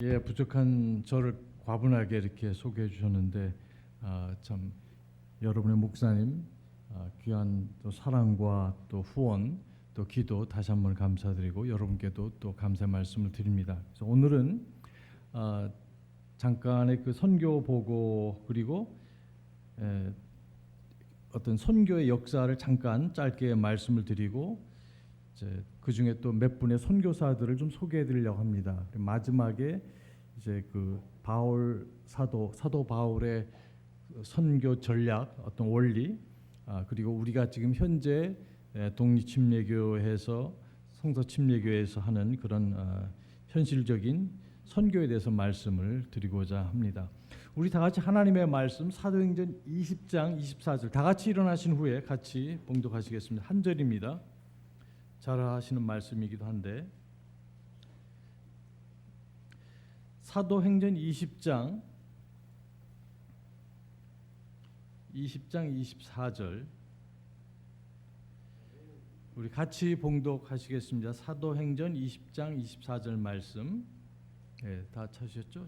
예, 부족한 저를 과분하게 이렇게 소개해 주셨는데 참 여러분의 목사님 귀한 또 사랑과 또 후원 또 기도 다시 한번 감사드리고 여러분께도 또 감사의 말씀을 드립니다. 그래서 오늘은 잠깐의 그 선교 보고 그리고 어떤 선교의 역사를 잠깐 짧게 말씀을 드리고 이제 그 중에 또 몇 분의 선교사들을 좀 소개해 드리려고 합니다. 마지막에 이제 그 바울 사도 바울의 선교 전략 어떤 원리 그리고 우리가 지금 현재 독립침례교회에서 성서침례교회에서 하는 그런 현실적인 선교에 대해서 말씀을 드리고자 합니다. 우리 다 같이 하나님의 말씀 사도행전 20장 24절 다 같이 일어나신 후에 같이 봉독하시겠습니다. 한 절입니다. 잘 하시는 말씀이기도 한데 사도행전 20장 24절 우리 같이 봉독하시겠습니다. 사도행전 20장 24절 말씀 다 찾으셨죠?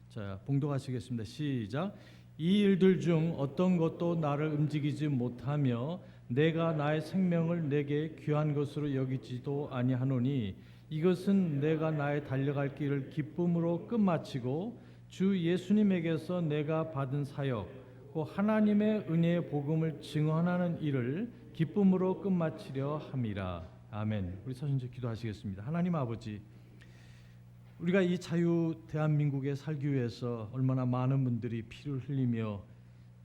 자, 봉독하시겠습니다. 시작. 이 일들 중 어떤 것도 나를 움직이지 못하며 내가 나의 생명을 내게 귀한 것으로 여기지도 아니하노니 이것은 내가 나의 달려갈 길을 기쁨으로 끝마치고 주 예수님에게서 내가 받은 사역 곧 하나님의 은혜의 복음을 증언하는 일을 기쁨으로 끝마치려 함이라. 아멘. 우리 서신자 기도하시겠습니다. 하나님 아버지, 우리가 이 자유 대한민국에 살기 위해서 얼마나 많은 분들이 피를 흘리며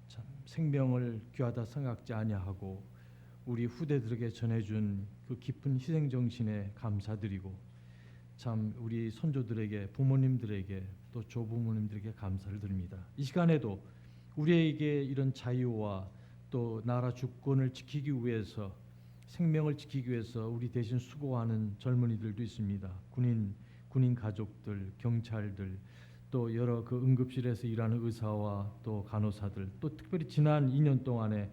참 생명을 귀하다 생각지 아니하고 우리 후대들에게 전해준 그 깊은 희생 정신에 감사드리고 참 우리 선조들에게 부모님들에게 또 조부모님들에게 감사를 드립니다. 이 시간에도 우리에게 이런 자유와 또 나라 주권을 지키기 위해서 생명을 지키기 위해서 우리 대신 수고하는 젊은이들도 있습니다. 군인 가족들, 경찰들, 또 여러 그 응급실에서 일하는 의사와 또 간호사들, 또 특별히 지난 2년 동안에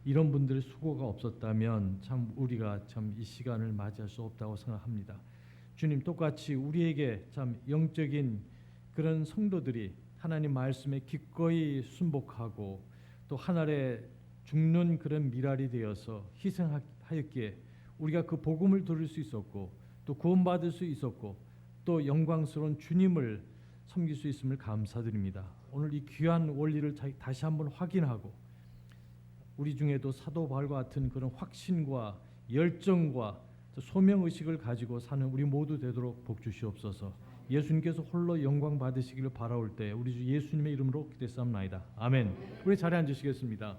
이런 분들의 수고가 없었다면 참 우리가 참 이 시간을 맞이할 수 없다고 생각합니다. 주님, 똑같이 우리에게 참 영적인 그런 성도들이 하나님 말씀에 기꺼이 순복하고 또 하늘에 죽는 그런 미랄이 되어서 희생하였기에 우리가 그 복음을 들을 수 있었고 또 구원받을 수 있었고 또 영광스러운 주님을 섬길 수 있음을 감사드립니다. 오늘 이 귀한 원리를 다시 한번 확인하고 우리 중에도 사도 바울과 같은 그런 확신과 열정과 소명의식을 가지고 사는 우리 모두 되도록 복 주시옵소서. 예수님께서 홀로 영광 받으시기를 바라올 때 우리 주 예수님의 이름으로 기도했사옵나이다. 아멘. 우리 자리에 앉으시겠습니다.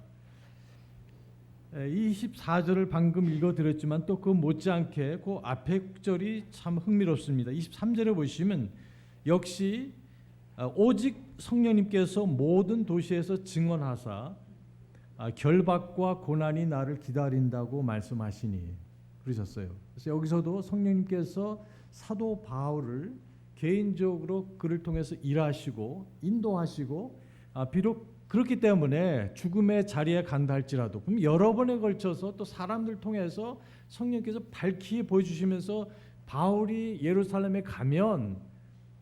24절을 방금 읽어드렸지만 또 그 못지않게 그 앞에 구절이 참 흥미롭습니다. 23절에 보시면 역시 오직 성령님께서 모든 도시에서 증언하사 결박과 고난이 나를 기다린다고 말씀하시니 그러셨어요. 그래서 여기서도 성령님께서 사도 바울을 개인적으로 그를 통해서 일하시고 인도하시고 비록 그렇기 때문에 죽음의 자리에 간다 할지라도 그럼 여러 번에 걸쳐서 또 사람들 통해서 성령께서 밝히 보여주시면서 바울이 예루살렘에 가면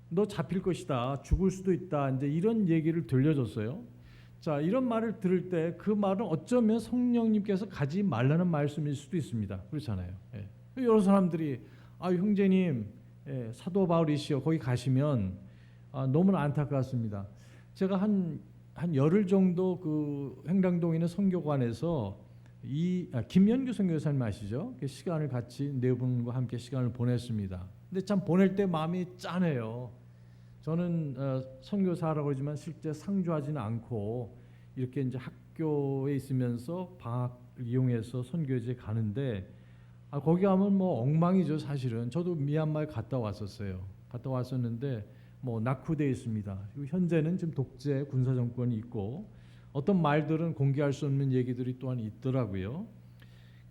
너 잡힐 것이다, 죽을 수도 있다, 이제 이런 얘기를 들려줬어요. 자, 이런 말을 들을 때 그 말은 어쩌면 성령님께서 가지 말라는 말씀일 수도 있습니다. 그렇잖아요. 여러 사람들이 형제님 사도 바울이시여 거기 가시면 너무나 안타깝습니다. 제가 한 열흘 정도 그 횡령동에 있는 선교관에서 김연규 선교사님 아시죠? 그 시간을 같이 네 분과 함께 시간을 보냈습니다. 근데 참 보낼 때 마음이 짠해요. 저는 선교사라고 그러지만 실제 상주하지는 않고 이렇게 이제 학교에 있으면서 방학 이용해서 선교지에 가는데 거기 가면 뭐 엉망이죠 사실은. 저도 미얀마에 갔다 왔었는데 뭐 낙후되어 있습니다. 그리고 현재는 지금 독재 군사 정권이 있고 어떤 말들은 공개할 수 없는 얘기들이 또한 있더라고요.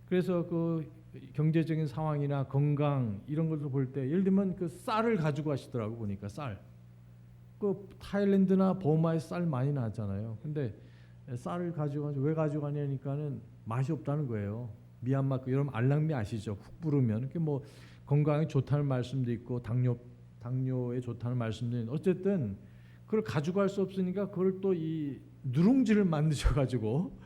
그래서 그 경제적인 상황이나 건강 이런 것을 볼 때 예를 들면 그 쌀을 가지고 가시더라고 보니까 쌀. 그 타일랜드나 버마에 쌀 많이 나잖아요. 근데 쌀을 가지고 왜 가지고 가냐니까는 맛이 없다는 거예요. 미얀마 그 여러분 알랑미 아시죠? 훅 부르면 그 뭐 건강에 좋다는 말씀도 있고 당뇨에 좋다는 말씀드린 어쨌든 그걸 가져갈 수 없으니까 그걸 또 이 누룽지를 만드셔가지고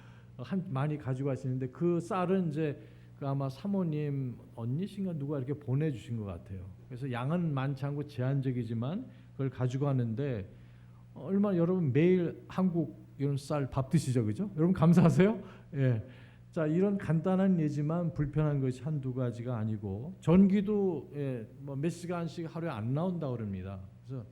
많이 가져가시는데 그 쌀은 이제 그 아마 사모님 언니신가 누가 이렇게 보내주신 것 같아요. 그래서 양은 많지 않고 제한적이지만 그걸 가져가는데 얼마 여러분 매일 한국 이런 쌀 밥 드시죠, 그죠? 여러분 감사하세요? 예. 자 이런 간단한 예지만 불편한 것이 한두 가지가 아니고 전기도 뭐 몇 시간씩 하루에 안 나온다 그럽니다. 그래서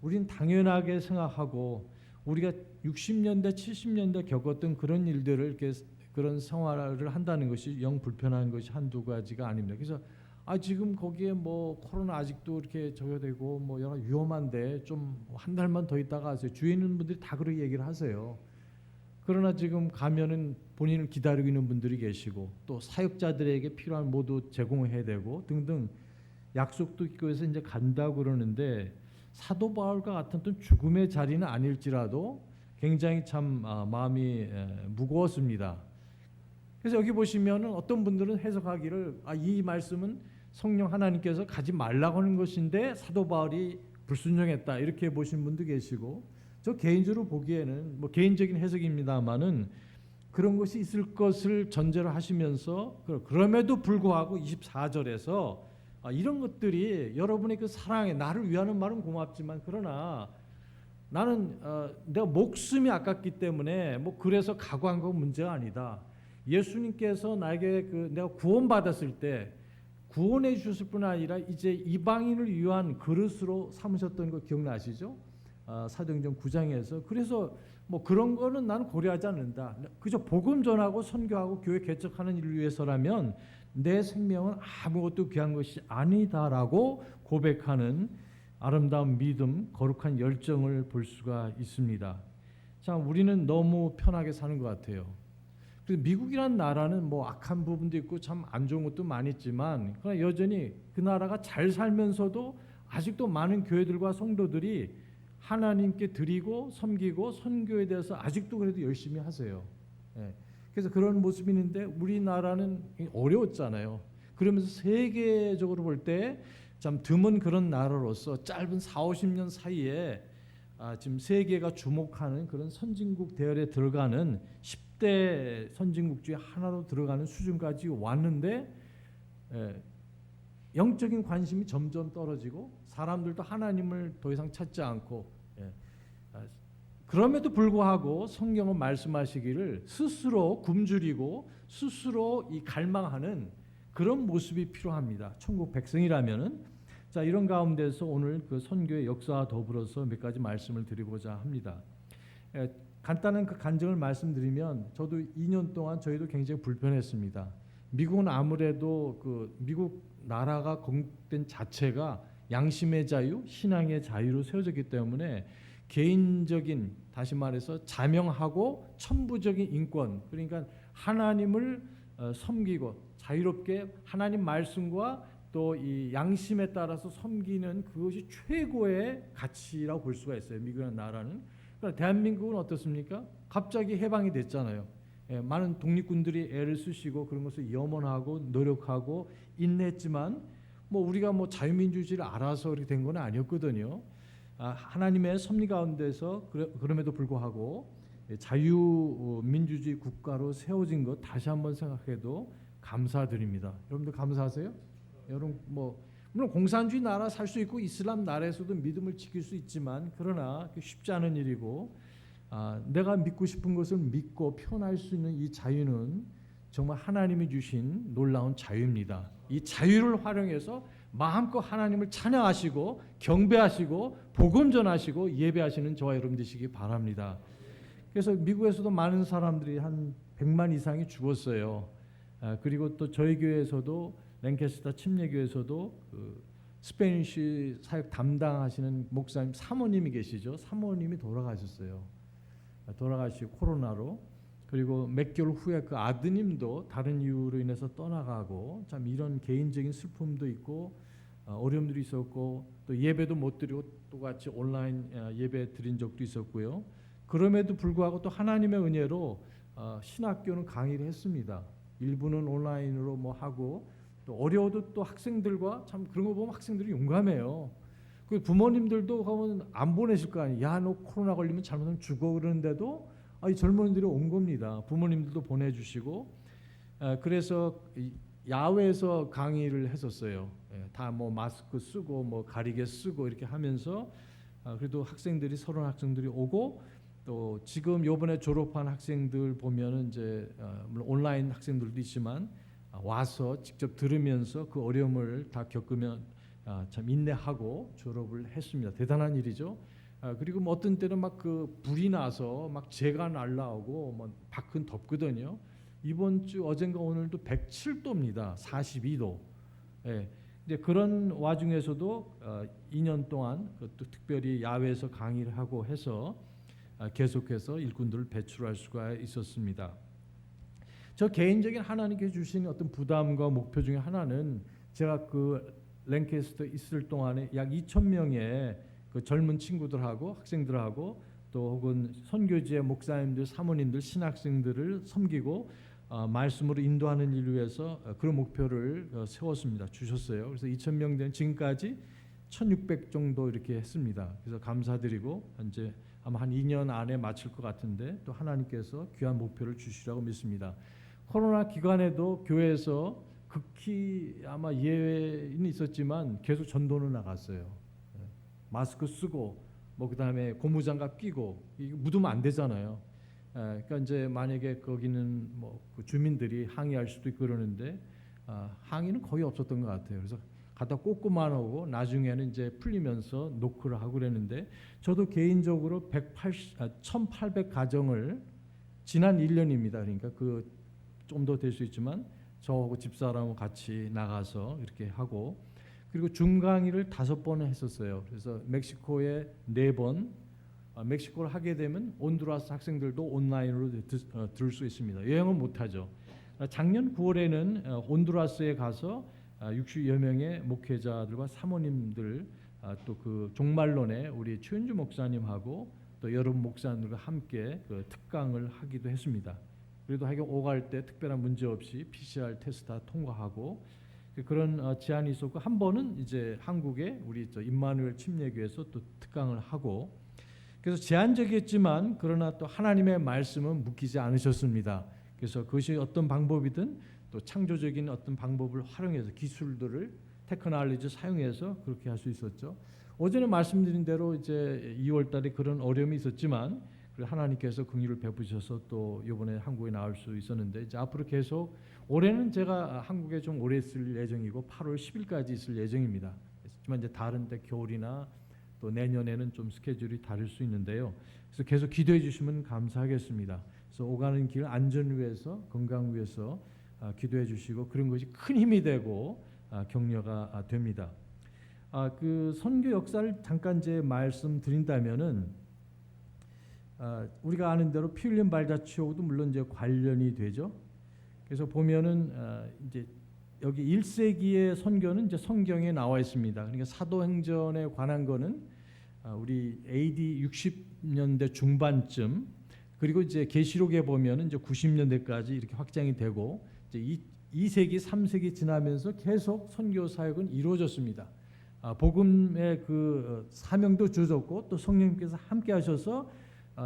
우린 당연하게 생각하고 우리가 60년대 70년대 겪었던 그런 일들을 이렇게 그런 생활을 한다는 것이 영 불편한 것이 한두 가지가 아닙니다. 그래서 지금 거기에 뭐 코로나 아직도 이렇게 저여되고 뭐 여러 위험한데 좀 한 달만 더 있다가 하세요. 주위에 있는 분들이 다 그렇게 얘기를 하세요. 그러나 지금 가면은 본인을 기다리고 있는 분들이 계시고 또 사역자들에게 필요한 모두 제공해야 되고 등등 약속도 있고 해서 이제 간다고 그러는데 사도 바울과 같은 또 죽음의 자리는 아닐지라도 굉장히 참 마음이 무거웠습니다. 그래서 여기 보시면은 어떤 분들은 해석하기를 이 말씀은 성령 하나님께서 가지 말라고 하는 것인데 사도 바울이 불순종했다 이렇게 보신 분도 계시고 저 개인적으로 보기에는 뭐 개인적인 해석입니다만은 그런 것이 있을 것을 전제로 하시면서 그럼에도 불구하고 24절에서 이런 것들이 여러분의 그 사랑에 나를 위하는 말은 고맙지만 그러나 나는 내가 목숨이 아깝기 때문에 뭐 그래서 각오한 건 문제가 아니다. 예수님께서 나에게 내가 구원받았을 때 구원해 주셨을 뿐 아니라 이제 이방인을 위한 그릇으로 삼으셨던 거 기억나시죠? 사도행전 9장에서 그래서 뭐 그런 거는 나는 고려하지 않는다. 그저 복음 전하고 선교하고 교회 개척하는 일을 위해서라면 내 생명은 아무것도 귀한 것이 아니다라고 고백하는 아름다운 믿음, 거룩한 열정을 볼 수가 있습니다. 참 우리는 너무 편하게 사는 것 같아요. 그래서 미국이란 나라는 뭐 악한 부분도 있고 참 안 좋은 것도 많이 있지만 그러나 여전히 그 나라가 잘 살면서도 아직도 많은 교회들과 성도들이 하나님께 드리고 섬기고 선교에 대해서 아직도 그래도 열심히 하세요. 그래서 그런 모습이 있는데 우리나라는 어려웠잖아요. 그러면서 세계적으로 볼 때 참 드문 그런 나라로서 짧은 4, 50년 사이에 지금 세계가 주목하는 그런 선진국 대열에 들어가는 10대 선진국 중에 하나로 들어가는 수준까지 왔는데 영적인 관심이 점점 떨어지고 사람들도 하나님을 더 이상 찾지 않고 그럼에도 불구하고 성경은 말씀하시기를 스스로 굶주리고 스스로 이 갈망하는 그런 모습이 필요합니다. 천국 백성이라면은 자 이런 가운데서 오늘 그 선교의 역사와 더불어서 몇 가지 말씀을 드리고자 합니다. 간단한 그 간증을 말씀드리면 저도 2년 동안 저희도 굉장히 불편했습니다. 미국은 아무래도 그 미국 나라가 건국된 자체가 양심의 자유, 신앙의 자유로 세워졌기 때문에 개인적인 다시 말해서 자명하고 천부적인 인권 그러니까 하나님을 섬기고 자유롭게 하나님 말씀과 또 이 양심에 따라서 섬기는 그것이 최고의 가치라고 볼 수가 있어요. 미국이라는 나라는. 그러니까 대한민국은 어떻습니까? 갑자기 해방이 됐잖아요. 많은 독립군들이 애를 쓰시고 그런 것을 염원하고 노력하고 인내했지만 뭐 우리가 뭐 자유민주주의를 알아서 그렇게 된 건 아니었거든요. 하나님의 섭리 가운데서 그럼에도 불구하고 자유민주주의 국가로 세워진 것 다시 한번 생각해도 감사드립니다. 여러분들 감사하세요? 여러분 뭐 물론 공산주의 나라 살 수 있고 이슬람 나라에서도 믿음을 지킬 수 있지만 그러나 쉽지 않은 일이고 내가 믿고 싶은 것을 믿고 표현할 수 있는 이 자유는 정말 하나님이 주신 놀라운 자유입니다. 이 자유를 활용해서 마음껏 하나님을 찬양하시고 경배하시고 복음 전하시고 예배하시는 저와 여러분 되시기 바랍니다. 그래서 미국에서도 많은 사람들이 한 100만 이상이 죽었어요. 그리고 또 저희 교회에서도 랭캐스터 침례교회에서도 그 스페니쉬 사역 담당하시는 목사님 사모님이 계시죠. 사모님이 돌아가셨어요. 돌아가시고 코로나로. 그리고 몇 개월 후에 그 아드님도 다른 이유로 인해서 떠나가고 참 이런 개인적인 슬픔도 있고 어려움들이 있었고 또 예배도 못 드리고 똑같이 온라인 예배 드린 적도 있었고요. 그럼에도 불구하고 또 하나님의 은혜로 신학교는 강의를 했습니다. 일부는 온라인으로 뭐 하고 또 어려워도 또 학생들과 참 그런 거 보면 학생들이 용감해요. 그 부모님들도 그러면 안 보내실 거 아니에요. 야, 너 코로나 걸리면 잘못하면 죽어 그러는데도 이 젊은이들이 온 겁니다. 부모님들도 보내주시고 그래서 야외에서 강의를 했었어요. 다 뭐 마스크 쓰고 뭐 가리개 쓰고 이렇게 하면서 그래도 학생들이 서른 학생들이 오고 또 지금 요번에 졸업한 학생들 보면은 이제 물론 온라인 학생들도 있지만 와서 직접 들으면서 그 어려움을 다 겪으면 참 인내하고 졸업을 했습니다. 대단한 일이죠. 그리고 뭐 어떤 때는 막 그 불이 나서 막 재가 날라오고 뭐 밖은 덥거든요. 이번 주 어젠가 오늘도 107도입니다. 42도. 예. 이제 그런 와중에서도 2년 동안 또 특별히 야외에서 강의를 하고 해서 계속해서 일꾼들을 배출할 수가 있었습니다. 저 개인적인 하나님께서 주신 어떤 부담과 목표 중에 하나는 제가 그 랭캐스터 있을 동안에 약 2,000명의 그 젊은 친구들하고 학생들하고 또 혹은 선교지의 목사님들, 사모님들, 신학생들을 섬기고 말씀으로 인도하는 일을 위해서 그런 목표를 세웠습니다. 주셨어요. 그래서 2,000명 된 지금까지 1,600 정도 이렇게 했습니다. 그래서 감사드리고 이제 아마 한 2년 안에 마칠 것 같은데 또 하나님께서 귀한 목표를 주시라고 믿습니다. 코로나 기간에도 교회에서 극히 아마 예외는 있었지만 계속 전도는 나갔어요. 마스크 쓰고 뭐 그다음에 고무장갑 끼고 묻으면 안 되잖아요. 그러니까 이제 만약에 거기는 뭐 그 주민들이 항의할 수도 있고 그러는데 항의는 거의 없었던 것 같아요. 그래서 갖다 꽂고만 오고 나중에는 이제 풀리면서 노크를 하고 그랬는데 저도 개인적으로 1,800 가정을 지난 1년입니다. 그러니까 그 좀 더 될 수 있지만 저하고 집사람하고 같이 나가서 이렇게 하고 그리고 중강의를 5번을 했었어요. 그래서 멕시코에 4번, 멕시코를 하게 되면 온두라스 학생들도 온라인으로 들을 수 있습니다. 여행은 못하죠. 작년 9월에는 온두라스에 가서 60여 명의 목회자들과 사모님들 또 그 종말론에 우리 최은주 목사님하고 또 여러 목사님들과 함께 그 특강을 하기도 했습니다. 그래도 하여간 오갈 때 특별한 문제 없이 PCR 테스트 다 통과하고 그런 제안이 있었고 한 번은 이제 한국에 우리 임마누엘 침례교회에서 또 특강을 하고 그래서 제한적이었지만 그러나 또 하나님의 말씀은 묶이지 않으셨습니다. 그래서 그것이 어떤 방법이든 또 창조적인 어떤 방법을 활용해서 기술들을 테크놀로지 사용해서 그렇게 할 수 있었죠. 오전에 말씀드린 대로 이제 2월달에 그런 어려움이 있었지만 하나님께서 긍휼을 베푸셔서 또 이번에 한국에 나올 수 있었는데 이제 앞으로 계속 올해는 제가 한국에 좀 오래 있을 예정이고 8월 10일까지 있을 예정입니다. 하지만 이제 다른 데 겨울이나 또 내년에는 좀 스케줄이 다를 수 있는데요. 그래서 계속 기도해 주시면 감사하겠습니다. 그래서 오가는 길 안전 위해서 건강 위해서 기도해 주시고 그런 것이 큰 힘이 되고 격려가 됩니다. 그 선교 역사를 잠깐 제 말씀드린다면은 우리가 아는 대로 피 흘린 발자취하고도 물론 이제 관련이 되죠. 그래서 보면은 이제 여기 1세기의 선교는 이제 성경에 나와 있습니다. 그러니까 사도행전에 관한 거는 우리 AD 60년대 중반쯤 그리고 이제 계시록에 보면은 이제 90년대까지 이렇게 확장이 되고 이제 2세기, 3세기 지나면서 계속 선교 사역은 이루어졌습니다. 복음의 그 사명도 주셨고 또 성령님께서 함께 하셔서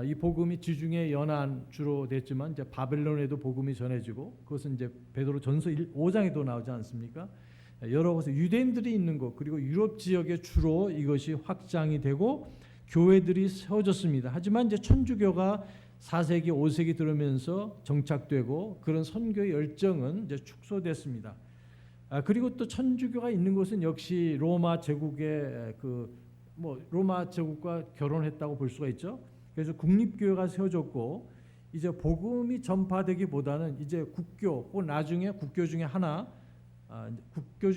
이 복음이 지중해 연안 주로 됐지만 이제 바벨론에도 복음이 전해지고 그것은 이제 베드로전서 5장에도 나오지 않습니까? 여러 곳에 유대인들이 있는 곳 그리고 유럽 지역에 주로 이것이 확장이 되고 교회들이 세워졌습니다. 하지만 이제 천주교가 4세기, 5세기 들어오면서 정착되고 그런 선교의 열정은 이제 축소됐습니다. 그리고 또 천주교가 있는 곳은 역시 로마 제국의 로마 제국과 결혼했다고 볼 수가 있죠. 그래서 국립교회가 세워졌고 이제 복음이 전파되기보다는 이제 국교 혹은 나중에 국교 중에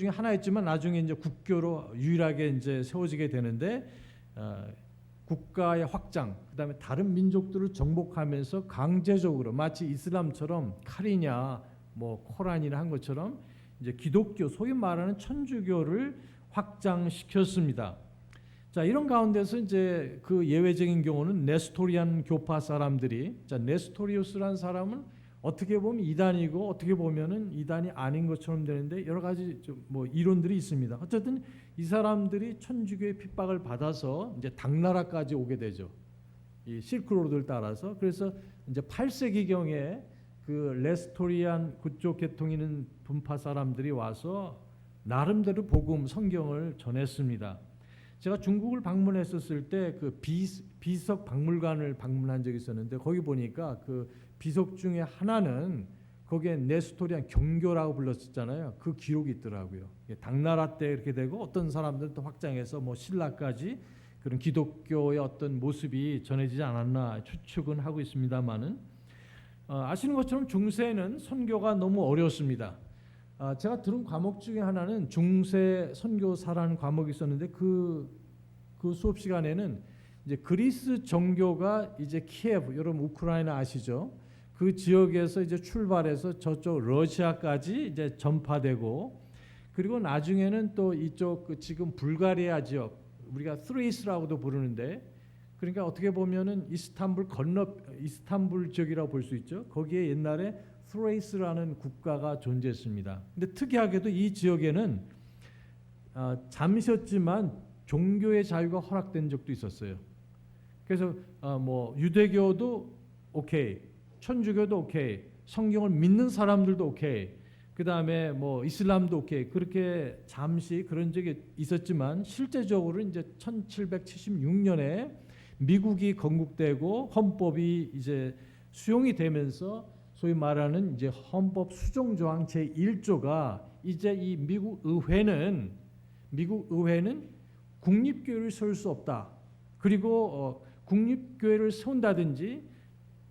하나였지만 나중에 이제 국교로 유일하게 이제 세워지게 되는데 국가의 확장, 그다음에 다른 민족들을 정복하면서 강제적으로 마치 이슬람처럼 칼이냐 뭐 코란이나 한 것처럼 이제 기독교 소위 말하는 천주교를 확장시켰습니다. 자, 이런 가운데서 이제 그 예외적인 경우는 네스토리안 교파 사람들이 네스토리우스라는 사람은 어떻게 보면 이단이고 어떻게 보면은 이단이 아닌 것처럼 되는데 여러 가지 뭐 이론들이 있습니다. 어쨌든 이 사람들이 천주교의 핍박을 받아서 이제 당나라까지 오게 되죠. 이 실크로드를 따라서. 그래서 이제 8세기경에 그 레스토리안 그쪽 계통 있는 분파 사람들이 와서 나름대로 복음 성경을 전했습니다. 제가 중국을 방문했었을 때 그 비석 박물관을 방문한 적이 있었는데 거기 보니까 그 비석 중에 하나는 거기에 네스토리안 경교라고 불렀었잖아요. 그 기록이 있더라고요. 당나라 때 이렇게 되고 어떤 사람들은 또 확장해서 뭐 신라까지 그런 기독교의 어떤 모습이 전해지지 않았나 추측은 하고 있습니다만은 아시는 것처럼 중세는 선교가 너무 어려웠습니다. 제가 들은 과목 중에 하나는 중세 선교사라는 과목이 있었는데 그 수업 시간에는 이제 그리스 정교가 이제 키예브, 여러분 우크라이나 아시죠? 그 지역에서 이제 출발해서 저쪽 러시아까지 이제 전파되고 그리고 나중에는 또 이쪽 그 지금 불가리아 지역 우리가 스레이스라고도 부르는데 그러니까 어떻게 보면은 이스탄불 지역이라고 볼 수 있죠. 거기에 옛날에 스레이스라는 국가가 존재했습니다. 근데 특이하게도 이 지역에는 잠시였지만 종교의 자유가 허락된 적도 있었어요. 그래서 뭐 유대교도 오케이, 천주교도 오케이, 성경을 믿는 사람들도 오케이, 그 다음에 뭐 이슬람도 오케이, 그렇게 잠시 그런 적이 있었지만 실제적으로 이제 1776년에 미국이 건국되고 헌법이 이제 수용이 되면서 소위 말하는 이제 헌법 수정 조항 제1조가 이제 이 미국 의회는 국립교회를 세울 수 없다. 그리고 국립교회를 세운다든지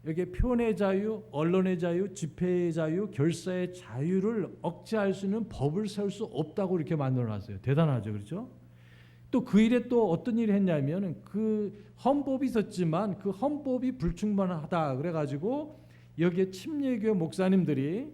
여기에 표현의 자유, 언론의 자유, 집회의 자유, 결사의 자유를 억제할 수 있는 법을 세울 수 없다고 이렇게 만들어놨어요. 대단하죠, 그렇죠? 또 그 일에 또 어떤 일을 했냐면 그 헌법이 있었지만 그 헌법이 불충분하다 그래가지고 여기에 침례교 목사님들이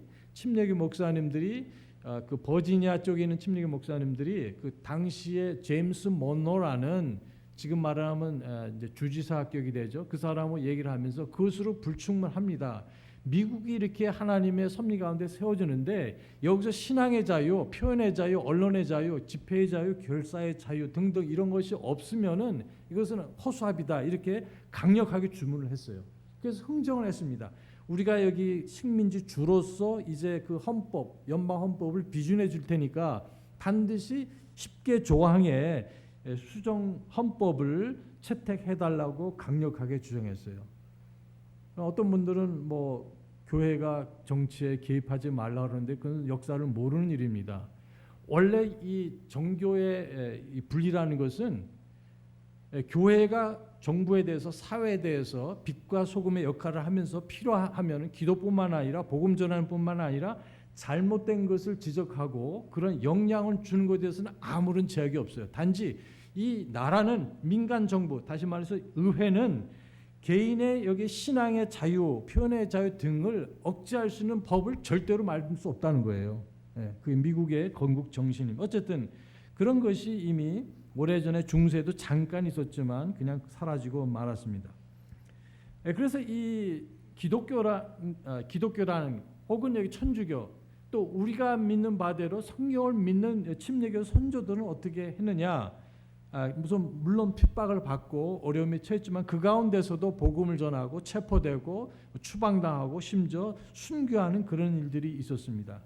그 버지니아 쪽에 있는 침례교 목사님들이 그 당시에 제임스 monroe라는 지금 말하면 이제 주지사 합격이 되죠. 그 사람하고 얘기를 하면서 그것으로 불충분합니다. 미국이 이렇게 하나님의 섭리 가운데 세워주는데 여기서 신앙의 자유, 표현의 자유, 언론의 자유, 집회의 자유, 결사의 자유 등등 이런 것이 없으면은 이것은 허수아비다 이렇게 강력하게 주문을 했어요. 그래서 흥정을 했습니다. 우리가 여기 식민지 주로서 이제 그 헌법, 연방 헌법을 비준해 줄 테니까 반드시 10개 조항에 수정 헌법을 채택해 달라고 강력하게 주장했어요. 어떤 분들은 뭐 교회가 정치에 개입하지 말라 그러는데 그건 역사를 모르는 일입니다. 원래 이 정교의 이 분리라는 것은 교회가 정부에 대해서 사회에 대해서 빛과 소금의 역할을 하면서 필요하면 기도뿐만 아니라 복음 전하는 뿐만 아니라 잘못된 것을 지적하고 그런 영향을 주는 것에 대해서는 아무런 제약이 없어요. 단지 이 나라는 민간 정부, 다시 말해서 의회는 개인의 여기 신앙의 자유, 표현의 자유 등을 억제할 수 있는 법을 절대로 만들 수 없다는 거예요. 그게 미국의 건국 정신입니다. 어쨌든 그런 것이 이미 오래전에 중세도 잠깐 있었지만 그냥 사라지고 말았습니다. 그래서 이 기독교라는 혹은 여기 천주교 또 우리가 믿는 바대로 성경을 믿는 침례교 선조들은 어떻게 했느냐? 물론 핍박을 받고 어려움에 처했지만 그 가운데서도 복음을 전하고 체포되고 추방당하고 심지어 순교하는 그런 일들이 있었습니다.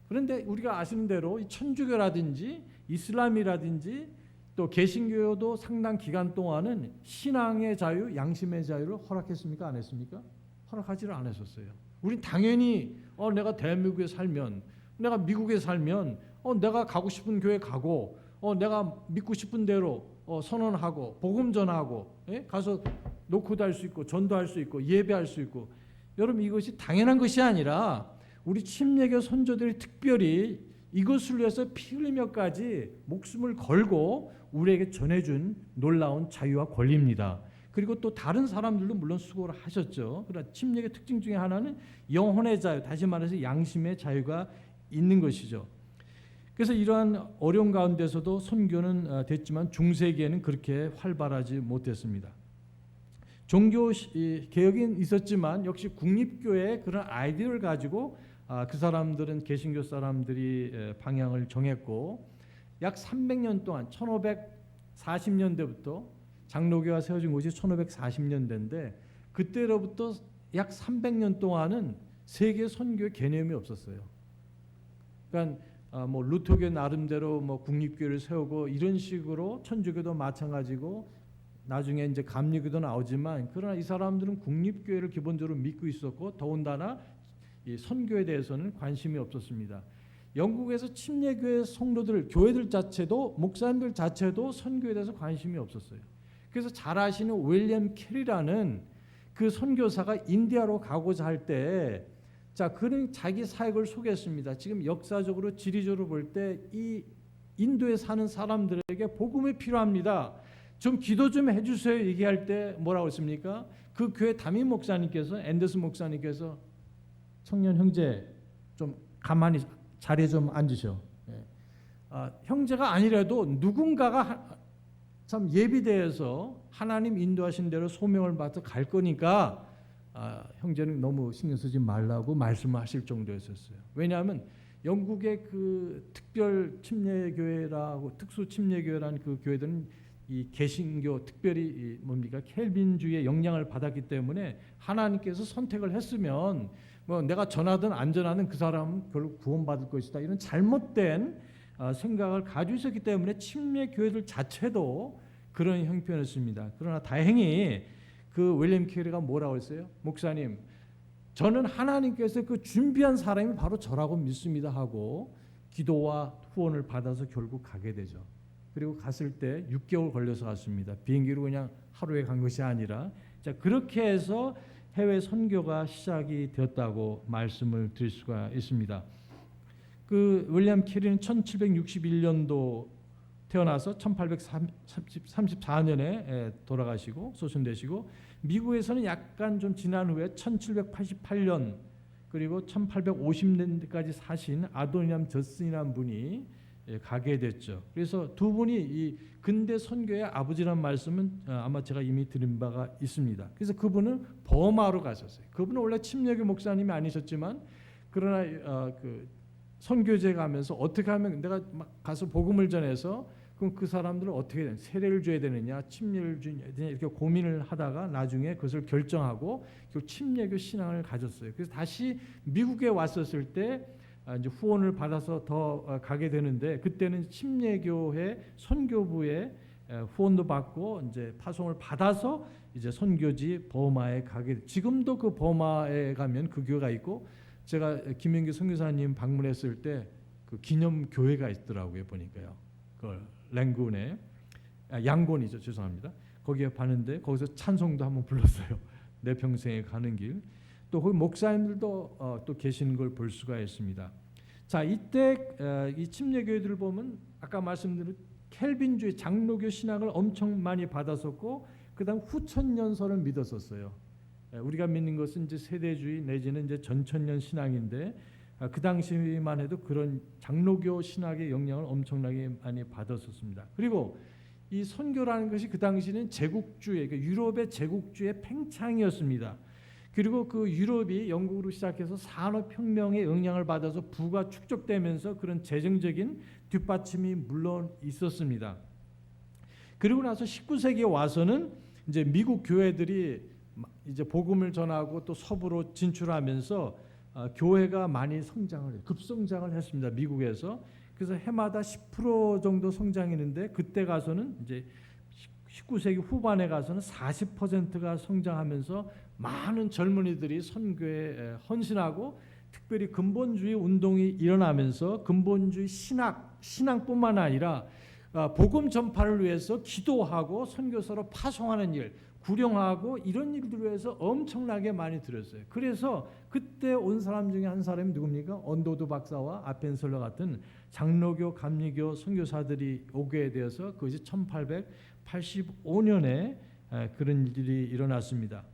그런데 우리가 아시는 대로 이 천주교라든지 이슬람이라든지 또 개신교도 상당 기간 동안은 신앙의 자유, 양심의 자유를 허락했습니까? 안 했습니까? 허락하지를 않았었어요. 우린 당연히 내가 대한민국에 살면, 내가 미국에 살면 내가 가고 싶은 교회 가고 내가 믿고 싶은 대로 선언하고 복음 전하고 가서 노크도 할 수 있고 전도할 수 있고 예배할 수 있고 여러분 이것이 당연한 것이 아니라 우리 침례교 선조들이 특별히 이것을 위해서 피 흘리며까지 목숨을 걸고 우리에게 전해준 놀라운 자유와 권리입니다. 그리고 또 다른 사람들도 물론 수고를 하셨죠. 그러나 침례교 특징 중에 하나는 영혼의 자유, 다시 말해서 양심의 자유가 있는 것이죠. 그래서 이러한 어려운 가운데서도 선교는 됐지만 중세기에는 그렇게 활발하지 못했습니다. 종교 개혁이 있었지만 역시 국립교회의 그런 아이디어를 가지고 그 사람들은 개신교 사람들이 방향을 정했고 약 300년 동안 1540년대부터 장로교가 세워진 곳이 1540년대인데 그때로부터 약 300년 동안은 세계 선교의 개념이 없었어요. 그러니까 뭐 루터교 나름대로 뭐 국립교회를 세우고 이런 식으로 천주교도 마찬가지고 나중에 이제 감리교도 나오지만 그러나 이 사람들은 국립교회를 기본적으로 믿고 있었고 더군다나 이 선교에 대해서는 관심이 없었습니다. 영국에서 침례교회 성도들, 교회들 자체도 목사님들 자체도 선교에 대해서 관심이 없었어요. 그래서 잘 아시는 윌리엄 캐리라는 그 선교사가 인디아로 가고자 할 때 그는 자기 사역을 소개했습니다. 지금 역사적으로 지리적으로 볼 때 이 인도에 사는 사람들에게 복음이 필요합니다. 좀 기도 좀 해주세요. 얘기할 때 뭐라고 했습니까? 그 교회 담임 목사님께서 앤더슨 목사님께서 청년 형제 좀 가만히 자리에 좀 앉으셔. 형제가 아니라도 누군가가 참 예비대에서 하나님 인도하신 대로 소명을 받아 갈 거니까 형제는 너무 신경 쓰지 말라고 말씀하실 정도였었어요. 왜냐하면 영국의 그 특별 침례교회라고 특수 침례교회라는 그 교회들은 이 개신교 특별히 뭡니까 켈빈주의의 영향을 받았기 때문에 하나님께서 선택을 했으면 뭐 내가 전하든 안 전하든 그 사람은 결국 구원받을 것이다 이런 잘못된 생각을 가지고 있었기 때문에 침례교회들 자체도 그런 형편이었습니다. 그러나 다행히 그 윌리엄 캐리가 뭐라고 했어요? 목사님, 저는 하나님께서 그 준비한 사람이 바로 저라고 믿습니다 하고 기도와 후원을 받아서 결국 가게 되죠. 그리고 갔을 때 6개월 걸려서 갔습니다. 비행기로 그냥 하루에 간 것이 아니라 그렇게 해서 해외 선교가 시작이 되었다고 말씀을 드릴 수가 있습니다. 그 윌리엄 캐리는 1761년도 태어나서 1834년에 돌아가시고 소천되시고 미국에서는 약간 좀 지난 후에 1788년 그리고 1850년대까지 사신 아도니암 저슨이라는 분이 가게 됐죠. 그래서 두 분이 이 근대 선교의 아버지라는 말씀은 아마 제가 이미 드린 바가 있습니다. 그래서 그분은 버마로 가셨어요. 그분은 원래 침례교 목사님이 아니셨지만 그러나 그 선교제 가면서 어떻게 하면 내가 막 가서 복음을 전해서 그럼 그 사람들은 어떻게 세례를 줘야 되느냐, 침례를 줘야 되느냐 이렇게 고민을 하다가 나중에 그것을 결정하고 결국 침례교 신앙을 가졌어요. 그래서 다시 미국에 왔었을 때 이제 후원을 받아서 더 가게 되는데 그때는 침례교회 선교부에 후원도 받고 이제 파송을 받아서 이제 선교지 버마에 가게. 지금도 그 버마에 가면 그 교회가 있고 제가 김영규 선교사님 방문했을 때 그 기념 교회가 있더라고요 보니까요. 그 랭군에 양곤이죠 죄송합니다. 거기에 봤는데 거기서 찬송도 한번 불렀어요. 내 평생에 가는 길. 또 거기 목사님들도 또 계시는 걸 볼 수가 있습니다. 자 이때 이 침례교회들을 보면 아까 말씀드린 켈빈주의 장로교 신학을 엄청 많이 받았었고 그다음 후천년설을 믿었었어요. 우리가 믿는 것은 이제 세대주의 내지는 이제 전천년 신앙인데 그 당시만 해도 그런 장로교 신학의 영향을 엄청나게 많이 받았었습니다. 그리고 이 선교라는 것이 그 당시는 제국주의, 그러니까 유럽의 제국주의 팽창이었습니다. 그리고 그 유럽이 영국으로 시작해서 산업혁명의 영향을 받아서 부가 축적되면서 그런 재정적인 뒷받침이 물론 있었습니다. 그리고 나서 19세기에 와서는 이제 미국 교회들이 이제 복음을 전하고 또 서부로 진출하면서 교회가 많이 급성장을 했습니다. 미국에서. 그래서 해마다 10% 정도 성장했는데 그때 가서는 이제 19세기 후반에 가서는 40%가 성장하면서 많은 젊은이들이 선교에 헌신하고 특별히 근본주의 운동이 일어나면서 근본주의 신앙뿐만 아니라 복음 전파를 위해서 기도하고 선교사로 파송하는 일, 구령하고 이런 일들을 위해서 엄청나게 많이 들었어요. 그래서 그때 온 사람 중에 한 사람이 누굽니까? 언도드 박사와 아펜설러 같은 장로교, 감리교 선교사들이 오게 되어서 그것이 1885년에 그런 일이 일어났습니다.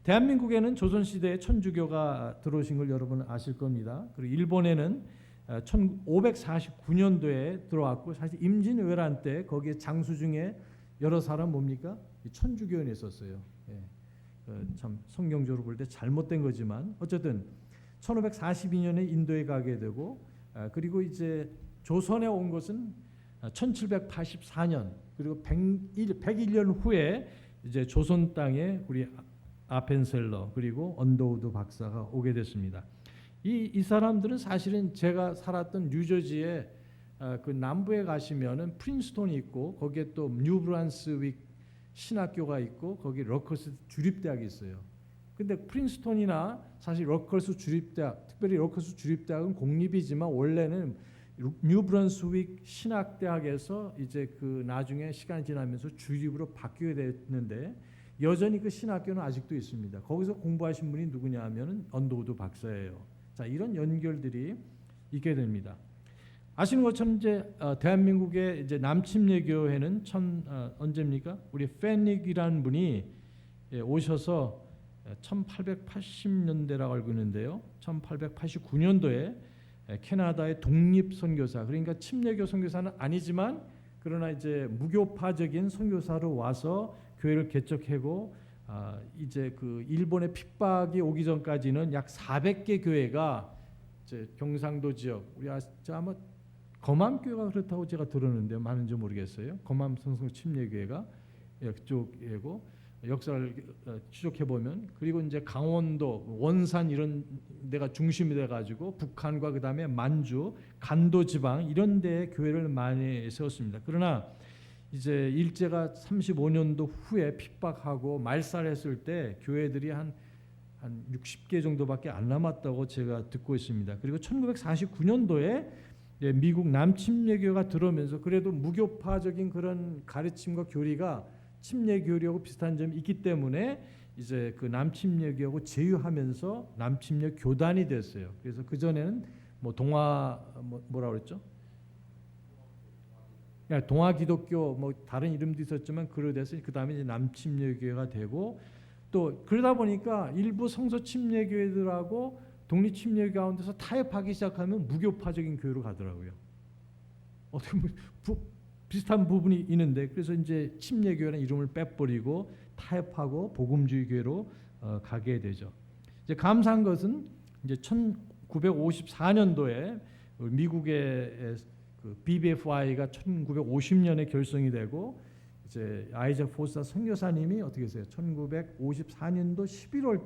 대한민국에는 조선시대에 천주교가 들어오신 걸 여러분 아실 겁니다. 그리고 일본에는 1549년도에 들어왔고 사실 임진왜란 때 거기에 장수 중에 여러 사람 뭡니까? 천주교인이 있었어요. 참 성경적으로 볼 때 잘못된 거지만 어쨌든 1542년에 인도에 가게 되고 그리고 이제 조선에 온 것은 1784년 그리고 101년 후에 이제 조선 땅에 우리 아펜셀러 그리고 언더우드 박사가 오게 됐습니다. 이 사람들은 사실은 제가 살았던 뉴저지에 그 남부에 가시면은 프린스톤이 있고 거기에 또 뉴브란스윅 신학교가 있고 거기 러커스 주립대학이 있어요. 근데 프린스톤이나 사실 러커스 주립대학, 특별히 러커스 주립대학은 공립이지만 원래는 뉴브런스윅 신학대학에서 이제 그 나중에 시간이 지나면서 주립으로 바뀌게 됐는데 여전히 그 신학교는 아직도 있습니다. 거기서 공부하신 분이 누구냐 하면은 언더우드 박사예요. 자, 이런 연결들이 있게 됩니다. 아시는 것처럼 이제 대한민국의 이제 남침례교회는 언제입니까? 우리 페닉이라는 분이 오셔서 1880년대라고 알고 있는데요. 1889년도에 캐나다의 독립 선교사, 그러니까 침례교 선교사는 아니지만 그러나 이제 무교파적인 선교사로 와서 교회를 개척하고 이제 그 일본의 핍박이 오기 전까지는 약 400개 교회가 이제 경상도 지역, 우리 아마 거맘교회가 그렇다고 제가 들었는데 많은지 모르겠어요. 거맘 성성 침례교회가 그쪽이고 역사를 추적해 보면, 그리고 이제 강원도, 원산 이런 데가 중심이 돼 가지고 북한과 그다음에 만주, 간도 지방 이런 데에 교회를 많이 세웠습니다. 그러나 이제 일제가 35년도 후에 핍박하고 말살했을 때 교회들이 한 60개 정도밖에 안 남았다고 제가 듣고 있습니다. 그리고 1949년도에 미국 남침례교가 들어오면서 그래도 무교파적인 그런 가르침과 교리가 침례교리하고 비슷한 점이 있기 때문에 이제 그 남침례교하고 제휴하면서 남침례 교단이 됐어요. 그래서 그 전에는 뭐 뭐라 그랬죠? 동아 기독교 뭐 다른 이름도 있었지만 그로 돼서 그 다음에 이제 남침례교회가 되고, 또 그러다 보니까 일부 성서 침례교회들하고 독립 침례교 가운데서 타협하기 시작하면 무교파적인 교회로 가더라고요. 어떻게 비슷한 부분이 있는데, 그래서 이제 침례교회라는 이름을 빼버리고 타협하고 복음주의 교회로 가게 되죠. 이제 감사한 것은 이제 1954년도에 미국의 그 BBFI가 1950년에 결성이 되고 이제 아이작 포스타 선교사님이 어떻게 했어요? 1954년도 11월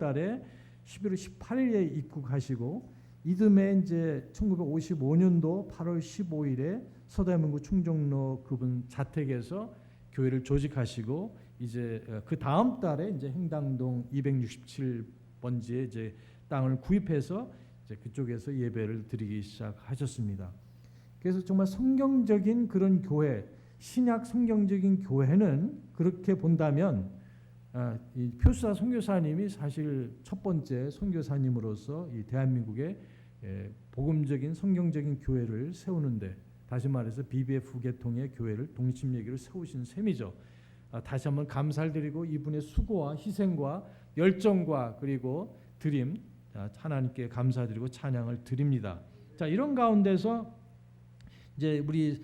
18일에 입국하시고 이듬해 이제 1955년도 8월 15일에 서대문구 충정로 그분 자택에서 교회를 조직하시고 이제 그 다음 달에 이제 행당동 267번지에 이제 땅을 구입해서 이제 그쪽에서 예배를 드리기 시작하셨습니다. 그래서 정말 성경적인 그런 교회, 신약 성경적인 교회는 그렇게 본다면 이 표수사 선교사님이 사실 첫 번째 선교사님으로서 이 대한민국의 복음적인 성경적인 교회를 세우는데, 다시 말해서 BBF 계통의 교회를 독립침례교를 세우신 셈이죠. 다시 한번 감사를 드리고 이분의 수고와 희생과 열정과 그리고 드림, 하나님께 감사드리고 찬양을 드립니다. 자, 이런 가운데서 이제 우리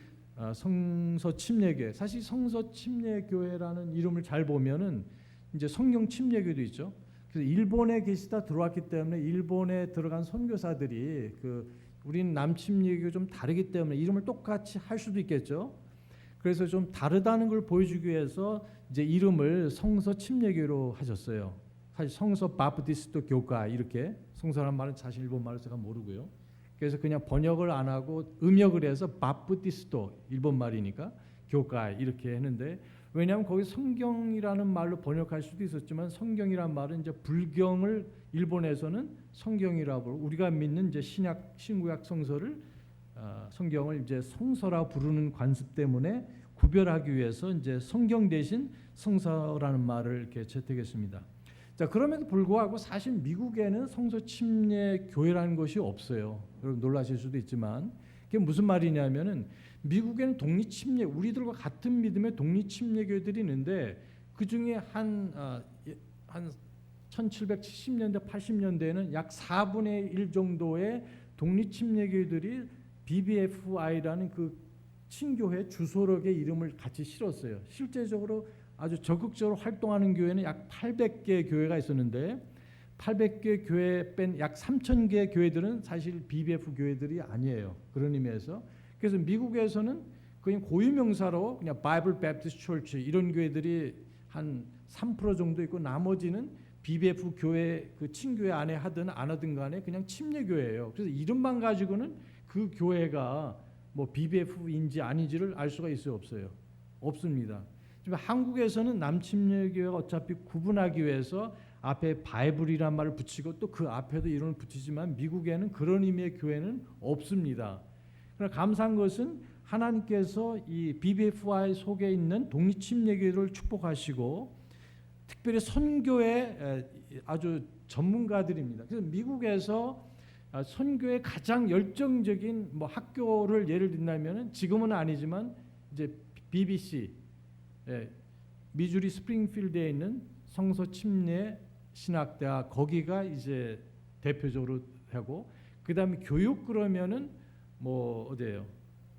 성서 침례교회, 사실 성서 침례교회라는 이름을 잘 보면은 이제 성경 침례교도 있죠. 그래서 일본에 계시다 들어왔기 때문에 일본에 들어간 선교사들이 우리는 남침례교 좀 다르기 때문에 이름을 똑같이 할 수도 있겠죠. 그래서 좀 다르다는 걸 보여주기 위해서 이제 이름을 성서 침례교로 하셨어요. 사실 성서 바프티스트 교가 이렇게, 성서란 말은 사실 일본 말을 제가 모르고요. 그래서 그냥 번역을 안 하고 음역을 해서 바프티스토, 일본 말이니까 교가 이렇게 했는데, 왜냐하면 거기 성경이라는 말로 번역할 수도 있었지만 성경이란 말은 이제 불경을 일본에서는 성경이라고, 우리가 믿는 이제 신약 신구약 성서를 성경을 이제 성서라 부르는 관습 때문에 구별하기 위해서 이제 성경 대신 성서라는 말을 이렇게 채택했습니다. 자, 그럼에도 불구하고 사실 미국에는 성서 침례 교회라는 것이 없어요. 여러분 놀라실 수도 있지만 그게 무슨 말이냐면은 미국에는 독립 침례, 우리들과 같은 믿음의 독립 침례교회들이 있는데 그 중에 한 1770년대 80년대에는 약 4분의 1 정도의 독립 침례교회들이 BBFI라는 그 친교회 주소록의 이름을 같이 실었어요. 실제적으로 아주 적극적으로 활동하는 교회는 약 800개 교회가 있었는데 800개 교회 뺀 약 3,000개 교회들은 사실 BBF 교회들이 아니에요. 그런 의미에서. 그래서 미국에서는 그냥 고유명사로 그냥 바이블 배프티스트 처치 이런 교회들이 한 3% 정도 있고 나머지는 BBF 교회 그 친교회 안에 하든 안 하든 간에 그냥 침례교회예요. 그래서 이름만 가지고는 그 교회가 뭐 BBF인지 아닌지를 알 수가 있어요, 없어요? 없습니다. 지금 한국에서는 남침례교회가 어차피 구분하기 위해서 앞에 바이블이란 말을 붙이고 또 그 앞에도 이름을 붙이지만 미국에는 그런 의미의 교회는 없습니다. 그러나 감사한 것은 하나님께서 이 BBFI 속에 있는 독립침례교회를 축복하시고 특별히 선교의 아주 전문가들입니다. 그래서 미국에서 선교의 가장 열정적인 뭐 학교를 예를 든다면은 지금은 아니지만 이제 BBC 미주리 스프링필드에 있는 성서 침례 신학대학 거기가 이제 대표적으로 하고 그다음에 교육 그러면은 뭐 어디예요?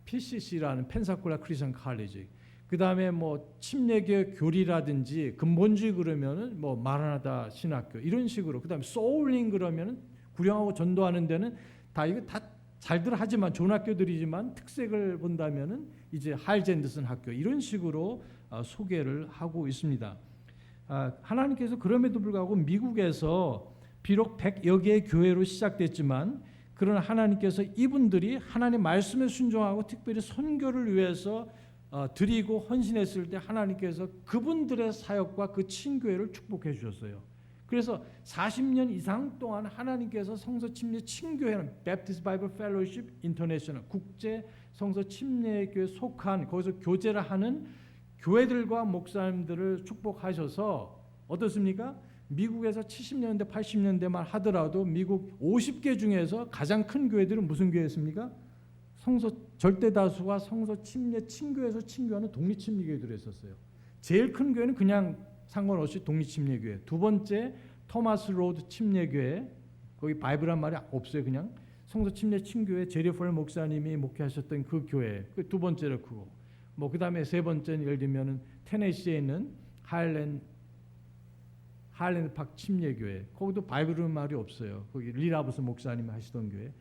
PCC라는 펜사콜라 크리스천 칼리지. 그다음에 뭐 침례교 교리라든지 근본주의 그러면은 뭐 마라나다 신학교 이런 식으로. 그다음에 소울링 그러면은 구령하고 전도하는 데는 다 이거 다 잘들 하지만 좋은 학교들이지만 특색을 본다면은 이제 하일즈 앤더슨 학교 이런 식으로 소개를 하고 있습니다. 하나님께서 그럼에도 불구하고 미국에서 비록 100여 개의 교회로 시작됐지만 그러나 하나님께서 이분들이 하나님의 말씀에 순종하고 특별히 선교를 위해서 드리고 헌신했을 때 하나님께서 그분들의 사역과 그 친교회를 축복해 주셨어요. 그래서 40년 이상 동안 하나님께서 성서 침례 친교회는 Baptist Bible Fellowship International 국제 성서 침례교회 속한 거기서 교제를 하는 교회들과 목사님들을 축복하셔서 어떻습니까? 미국에서 70년대 80년대만 하더라도 미국 50개 중에서 가장 큰 교회들은 무슨 교회였습니까? 성서 절대 다수가 성서 침례 친교에서 친교하는 독립 침례교회들이 있었어요. 제일 큰 교회는 그냥 상관없이 독립 침례교회. 두 번째 토마스 로드 침례교회. 거기 바이블한 말이 없어요. 그냥 성서 침례 친교회 제리 폴 목사님이 목회하셨던 그 교회. 그 두 번째로 크고. 뭐 그다음에 세 번째는 예를 들면은 테네시에 있는 하일랜드 팍 침례교회. 거기도 바이블은 말이 없어요. 거기 리라브스 목사님이 하시던 교회.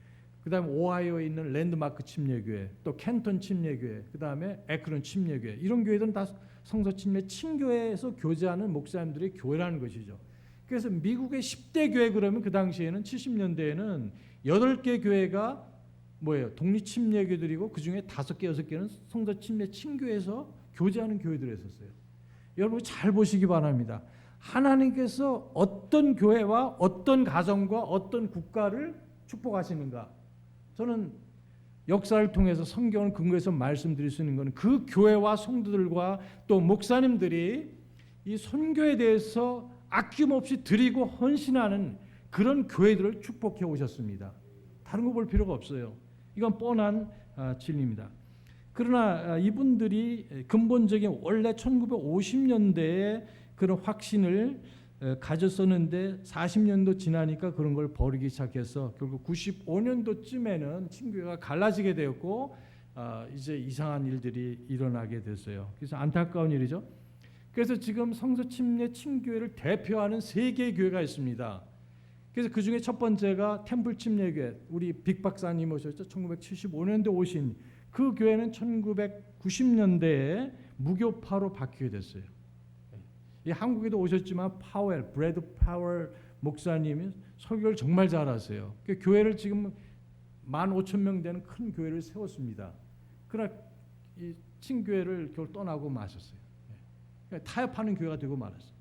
그다음에 오하이오에 있는 랜드마크 침례교회, 또 켄턴 침례교회, 그다음에 에크론 침례교회. 이런 교회들은 다 성서 침례 친교회에서 교제하는 목사님들의 교회라는 것이죠. 그래서 미국의 10대 교회 그러면 그 당시에는 70년대에는 8개 교회가 뭐예요? 독립 침례교들이고 그중에 5개, 6개는 성서 침례 친교회에서 교제하는 교회들이었어요. 여러분 잘 보시기 바랍니다. 하나님께서 어떤 교회와 어떤 가정과 어떤 국가를 축복하시는가? 저는 역사를 통해서 성경을 근거해서 말씀드릴 수 있는 것은 그 교회와 성도들과 또 목사님들이 이 선교에 대해서 아낌없이 드리고 헌신하는 그런 교회들을 축복해 오셨습니다. 다른 거 볼 필요가 없어요. 이건 뻔한 진리입니다. 그러나 이분들이 근본적인 원래 1950년대에 그런 확신을 가졌었는데 40년도 지나니까 그런 걸 버리기 시작해서 결국 95년도쯤에는 친교회가 갈라지게 되었고 이제 이상한 일들이 일어나게 됐어요. 그래서 안타까운 일이죠. 그래서 지금 성서 침례 친교회를 대표하는 3개의 교회가 있습니다. 그래서 그 중에 첫 번째가 템플 침례교회, 우리 빅 박사님 오셨죠. 1975년도에 오신 그 교회는 1990년대에 무교파로 바뀌게 됐어요. 한국에도 오셨지만 브래드 파웰 목사님이 설교를 정말 잘하세요. 그 교회를 지금 15,000명 되는 큰 교회를 세웠습니다. 그러나 이 친교회를 겨우 떠나고 마셨어요. 타협하는 교회가 되고 말았어요.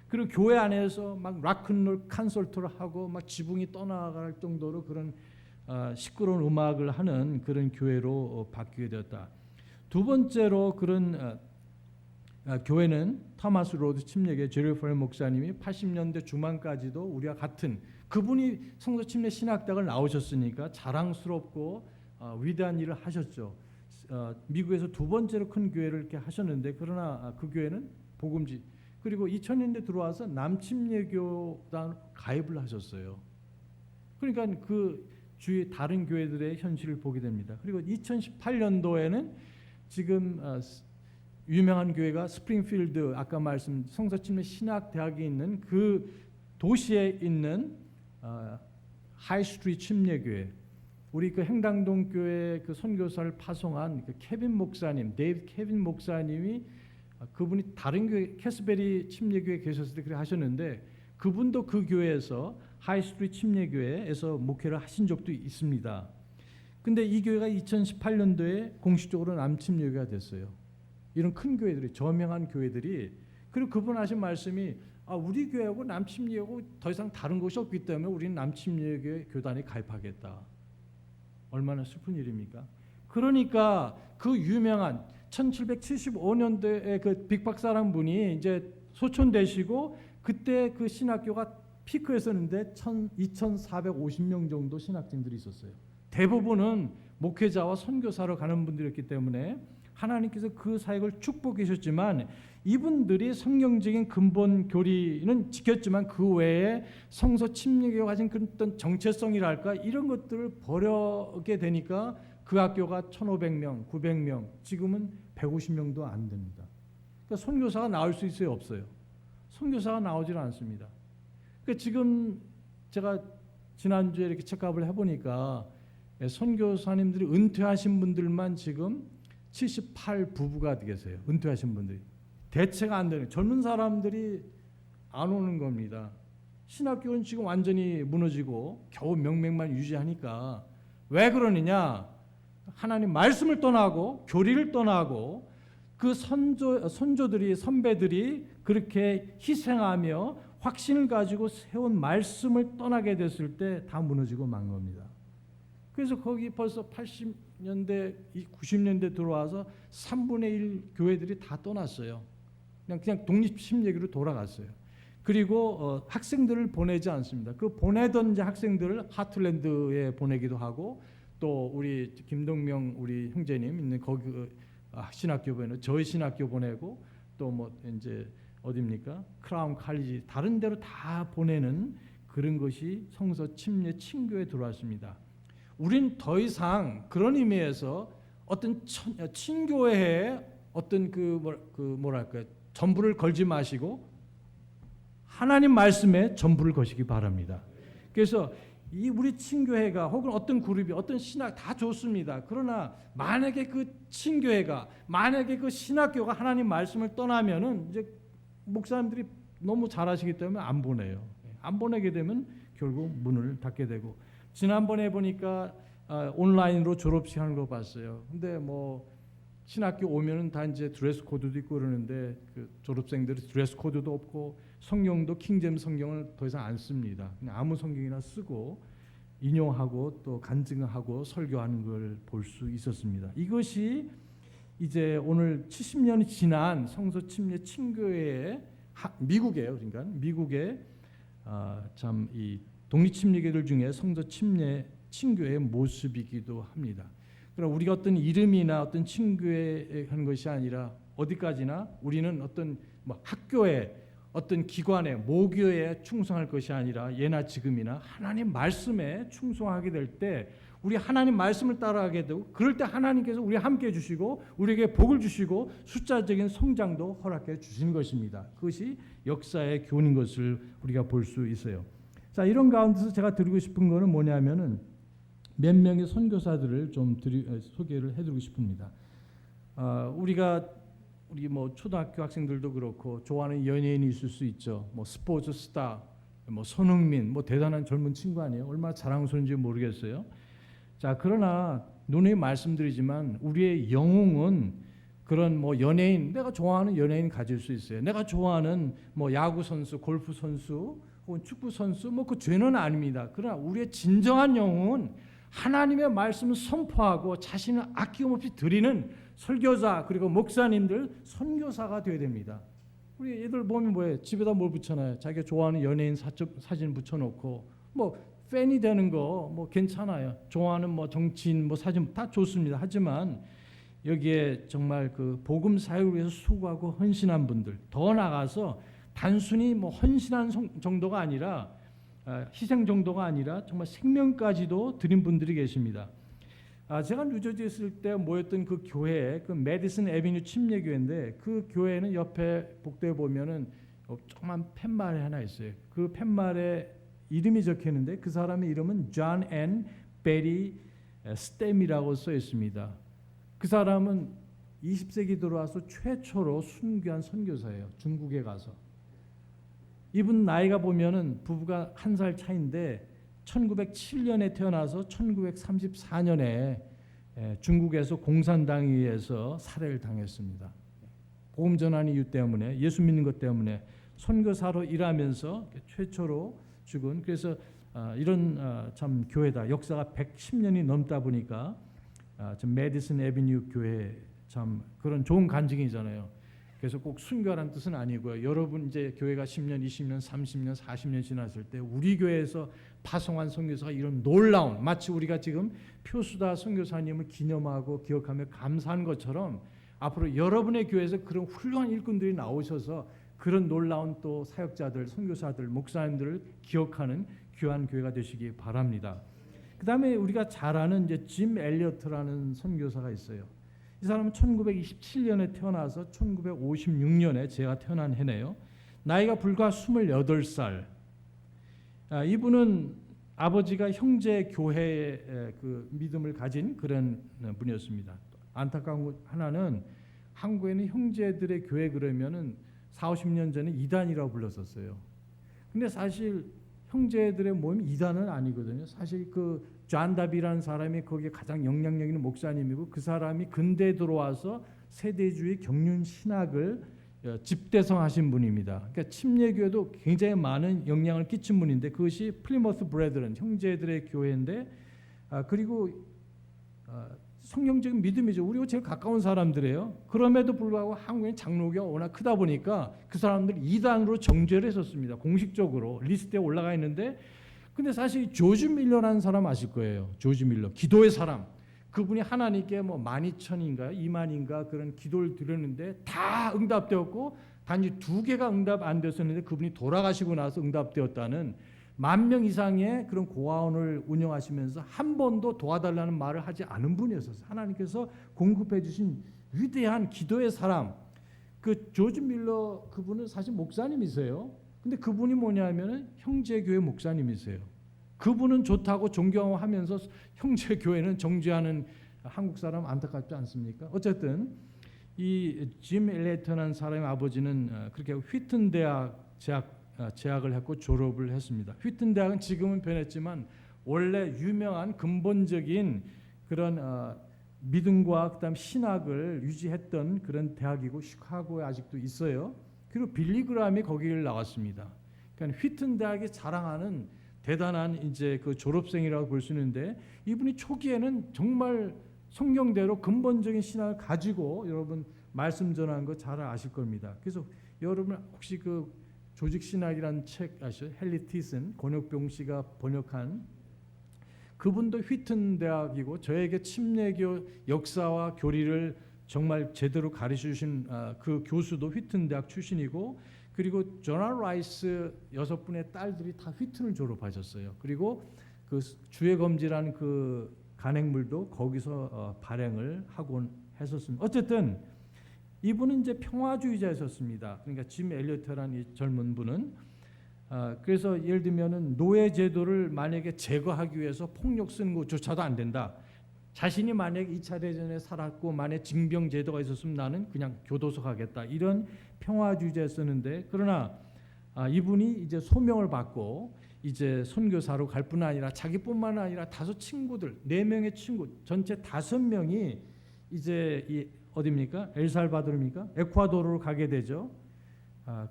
그리고 교회 안에서 막 락큰롤 콘서트를 하고 막 지붕이 떠나갈 정도로 그런 시끄러운 음악을 하는 그런 교회로 바뀌게 되었다. 두 번째로 그런 교회는 토마스 로드 침례교회 제리 폴 목사님이 80년대 중반까지도 우리와 같은 그분이 성서 침례 신학대학을 나오셨으니까 자랑스럽고 위대한 일을 하셨죠. 미국에서 두 번째로 큰 교회를 이렇게 하셨는데 그러나 그 교회는 복음지 그리고 2000년대 들어와서 남침례교단 가입을 하셨어요. 그러니까 그 주위 다른 교회들의 현실을 보게 됩니다. 그리고 2018년도에는 지금 유명한 교회가 스프링필드 아까 말씀 성서 침례 신학 대학이 있는 그 도시에 있는 하이스트리트 침례교회 우리 그 행당동 교회 그 선교사를 파송한 그 케빈 목사님, 데이비드 케빈 목사님이 그분이 다른 교회 캐스베리 침례교회에 계셨을 때 그렇게 하셨는데 그분도 그 교회에서 하이스트리트 침례교회에서 목회를 하신 적도 있습니다. 근데 이 교회가 2018년도에 공식적으로 남침례교회가 됐어요. 이런 큰 교회들이, 저명한 교회들이. 그리고 그분 하신 말씀이 우리 교회하고 남침례하고 더 이상 다른 곳이 없기 때문에 우리는 남침례교회 교단에 가입하겠다. 얼마나 슬픈 일입니까? 그러니까 그 유명한 1775년도에 그 빅박사란 분이 이제 소천되시고 그때 그 신학교가 피크였었는데 2,450명 정도 신학생들이 있었어요. 대부분은 목회자와 선교사로 가는 분들이었기 때문에 하나님께서 그 사역을 축복해 주셨지만 이분들이 성경적인 근본 교리는 지켰지만 그 외에 성서 침례교가 가진 어떤 정체성이랄까 이런 것들을 버려게 되니까 그 학교가 1,500명, 900명, 지금은 150명도 안 됩니다. 그러니까 선교사가 나올 수 있어요, 없어요? 선교사가 나오질 않습니다. 그러니까 지금 제가 지난주에 이렇게 체크업을 해보니까 선교사님들이 은퇴하신 분들만 지금 78 부부가 계세요. 은퇴하신 분들이. 대체가 안 되는 젊은 사람들이 안 오는 겁니다. 신학교는 지금 완전히 무너지고 겨우 명맥만 유지하니까 왜 그러느냐? 하나님 말씀을 떠나고 교리를 떠나고 그 선조들이 선배들이 그렇게 희생하며 확신을 가지고 세운 말씀을 떠나게 됐을 때 다 무너지고 만 겁니다. 그래서 거기 벌써 80년대, 90년대 들어와서 3분의 1 교회들이 다 떠났어요. 그냥 독립침례교로 돌아갔어요. 그리고 학생들을 보내지 않습니다. 그 보내던 이제 학생들을 하틀랜드에 보내기도 하고 또 우리 김동명 우리 형제님 있는 거기 신학교 보내고 저희 신학교 보내고 또 뭐 이제 어디입니까? 크라운 칼리지 다른 데로 다 보내는 그런 것이 성서 침례 친교에 들어왔습니다. 우린 더 이상 그런 의미에서 어떤 친교회에 어떤 뭐랄까 전부를 걸지 마시고 하나님 말씀에 전부를 거시기 바랍니다. 그래서 이 우리 친교회가 혹은 어떤 그룹이 어떤 신학 다 좋습니다. 그러나 만약에 그 친교회가 만약에 그 신학교가 하나님 말씀을 떠나면은 이제 목사님들이 너무 잘하시기 때문에 안 보내요. 안 보내게 되면 결국 문을 닫게 되고 지난번에 보니까 온라인으로 졸업식 하는 거 봤어요. 근데 뭐 신학교 오면은 다 이제 드레스 코드도 있고 그러는데 그 졸업생들이 드레스 코드도 없고 성경도 킹제임스 성경을 더 이상 안 씁니다. 그냥 아무 성경이나 쓰고 인용하고 또 간증하고 설교하는 걸 볼 수 있었습니다. 이것이 이제 오늘 70년이 지난 성서 침례 친교회의 미국이에요. 그러니까 미국의 참 이 독립 침례교들 중에 성서 침례 친교회의 모습이기도 합니다. 그럼 우리가 어떤 이름이나 어떤 친교회 하는 것이 아니라 어디까지나 우리는 어떤 뭐 학교에 어떤 기관에 모교에 충성할 것이 아니라 예나 지금이나 하나님 말씀에 충성하게 될 때 우리 하나님 말씀을 따라가게 되고 그럴 때 하나님께서 우리 함께 해주시고 우리에게 복을 주시고 숫자적인 성장도 허락해 주시는 것입니다. 그것이 역사의 교훈인 것을 우리가 볼 수 있어요. 자, 이런 가운데서 제가 드리고 싶은 거는 뭐냐면은 몇 명의 선교사들을 좀 소개를 해드리고 싶습니다. 우리 뭐 초등학교 학생들도 그렇고 좋아하는 연예인이 있을 수 있죠. 뭐 스포츠 스타, 뭐 손흥민, 뭐 대단한 젊은 친구 아니에요. 얼마나 자랑스러운지 모르겠어요. 자, 그러나 누누이 말씀드리지만 우리의 영웅은 그런 뭐 연예인, 내가 좋아하는 연예인 가질 수 있어요. 내가 좋아하는 뭐 야구 선수, 골프 선수, 혹은 축구 선수, 뭐 그 죄는 아닙니다. 그러나 우리의 진정한 영웅은 하나님의 말씀을 선포하고 자신을 아낌없이 드리는 설교자 그리고 목사님들, 선교사가 되어야 됩니다. 우리 애들 보면 뭐예요? 집에다 뭘 붙여놔요? 자기가 좋아하는 연예인 사진 붙여놓고 뭐 팬이 되는 거 뭐 괜찮아요. 좋아하는 뭐 정치인 뭐 사진 다 좋습니다. 하지만 여기에 정말 그 복음 사역을 위해서 수고하고 헌신한 분들, 더 나아가서 단순히 뭐 헌신한 정도가 아니라 희생 정도가 아니라 정말 생명까지도 드린 분들이 계십니다. 제가 뉴저지에 있을 때 모였던 그 교회, 그 메디슨 애비뉴 침례교회인데 그 교회는 옆에 복도에 보면은 조그만 팻말이 하나 있어요. 그 팻말에 이름이 적혀 있는데 그 사람의 이름은 존 앤 베리 스템이라고 써 있습니다. 그 사람은 20세기 들어와서 최초로 순교한 선교사예요. 중국에 가서. 이분 나이가 보면은 부부가 1살 차인데 1907년에 태어나서 1934년에 중국에서 공산당에 의해서 살해를 당했습니다. 복음 전환 이유 때문에, 예수 믿는 것 때문에 선교사로 일하면서 최초로 죽은. 그래서 이런 참 교회다. 역사가 110년이 넘다 보니까 좀 메디슨 애비뉴 교회 참 그런 좋은 간증이잖아요. 그래서 꼭 순교하라는 뜻은 아니고요. 여러분 이제 교회가 10년, 20년, 30년, 40년 지났을 때 우리 교회에서 파송한 선교사가 이런 놀라운, 마치 우리가 지금 표수다 선교사님을 기념하고 기억하며 감사한 것처럼 앞으로 여러분의 교회에서 그런 훌륭한 일꾼들이 나오셔서 그런 놀라운 또 사역자들, 선교사들, 목사님들을 기억하는 귀한 교회가 되시기 바랍니다. 그 다음에 우리가 잘 아는 이제 짐 엘리어트라는 선교사가 있어요. 이 사람은 1927년에 태어나서 1956년에 제가 태어난 해네요. 나이가 불과 28살. 이분은 아버지가 형제 교회의 그 믿음을 가진 그런 분이었습니다. 안타까운 것 하나는 한국에는 형제들의 교회 그러면은 40-50년 전에 이단이라고 불렀었어요. 근데 사실 형제들의 모임 이단은 아니거든요. 사실 그 존 다비라는 사람이 거기에 가장 영향력 있는 목사님이고 그 사람이 근대에 들어와서 세대주의 경륜 신학을 집대성하신 분입니다. 그러니까 침례교회도 굉장히 많은 영향을 끼친 분인데 그것이 플리머스 브레드런 형제들의 교회인데 그리고 성경적인 믿음이죠. 우리가 제일 가까운 사람들이에요. 그럼에도 불구하고 한국의 장로교가 워낙 크다 보니까 그 사람들이 이단으로 정죄를 했었습니다. 공식적으로 리스트에 올라가 있는데 근데 사실 조지 밀러라는 사람 아실 거예요. 조지 밀러. 기도의 사람. 그분이 하나님께 뭐 12,000인가 2만인가 그런 기도를 드렸는데 다 응답되었고 단지 2개가 응답 안 됐었는데 그분이 돌아가시고 나서 응답되었다는 10,000명 이상의 그런 고아원을 운영하시면서 한 번도 도와달라는 말을 하지 않은 분이었어요. 하나님께서 공급해 주신 위대한 기도의 사람. 그 조지 밀러 그분은 사실 목사님이세요. 근데 그분이 뭐냐면은 형제교회 목사님이세요. 그분은 좋다고 존경하면서 형제교회는 정죄하는 한국 사람 안타깝지 않습니까? 어쨌든 이 짐 엘리어트라는 사람의 아버지는 그렇게 휘튼 대학 재학을 했고 졸업을 했습니다. 휘튼 대학은 지금은 변했지만 원래 유명한 근본적인 그런 믿음과 그다음 신학을 유지했던 그런 대학이고 시카고에 아직도 있어요. 그리고 빌리 그람이 거기를 나왔습니다. 그러니까 휘튼 대학이 자랑하는 대단한 이제 그 졸업생이라고 볼 수 있는데 이분이 초기에는 정말 성경대로 근본적인 신학을 가지고 여러분 말씀 전하는 거 잘 아실 겁니다. 그래서 여러분 혹시 그 조직 신학이라는 책 아시죠? 헨리 티슨 권혁병 씨가 번역한 그분도 휘튼 대학이고 저에게 침례교 역사와 교리를 정말 제대로 가르쳐 주신 그 교수도 휘튼 대학 출신이고 그리고 조나 라이스 6분의 딸들이 다 휘튼을 졸업하셨어요. 그리고 그 주의 검지라는 그 간행물도 거기서 발행을 하곤 했었습니다. 어쨌든 이분은 이제 평화주의자였었습니다. 그러니까 짐 엘리어트라는 이 젊은 분은 그래서 예를 들면은 노예 제도를 만약에 제거하기 위해서 폭력 쓰는 것조차도 안 된다. 자신이 만약 2차 대전에 살았고 만약 징병 제도가 있었으면 나는 그냥 교도소 가겠다. 이런 평화주의자였었는데 그러나 이분이 이제 소명을 받고 이제 선교사로 갈 뿐 아니라 자기뿐만 아니라 5 친구들, 4명의 친구, 전체 5명이 이제 이 어디입니까? 엘살바도르입니까? 에콰도르로 가게 되죠.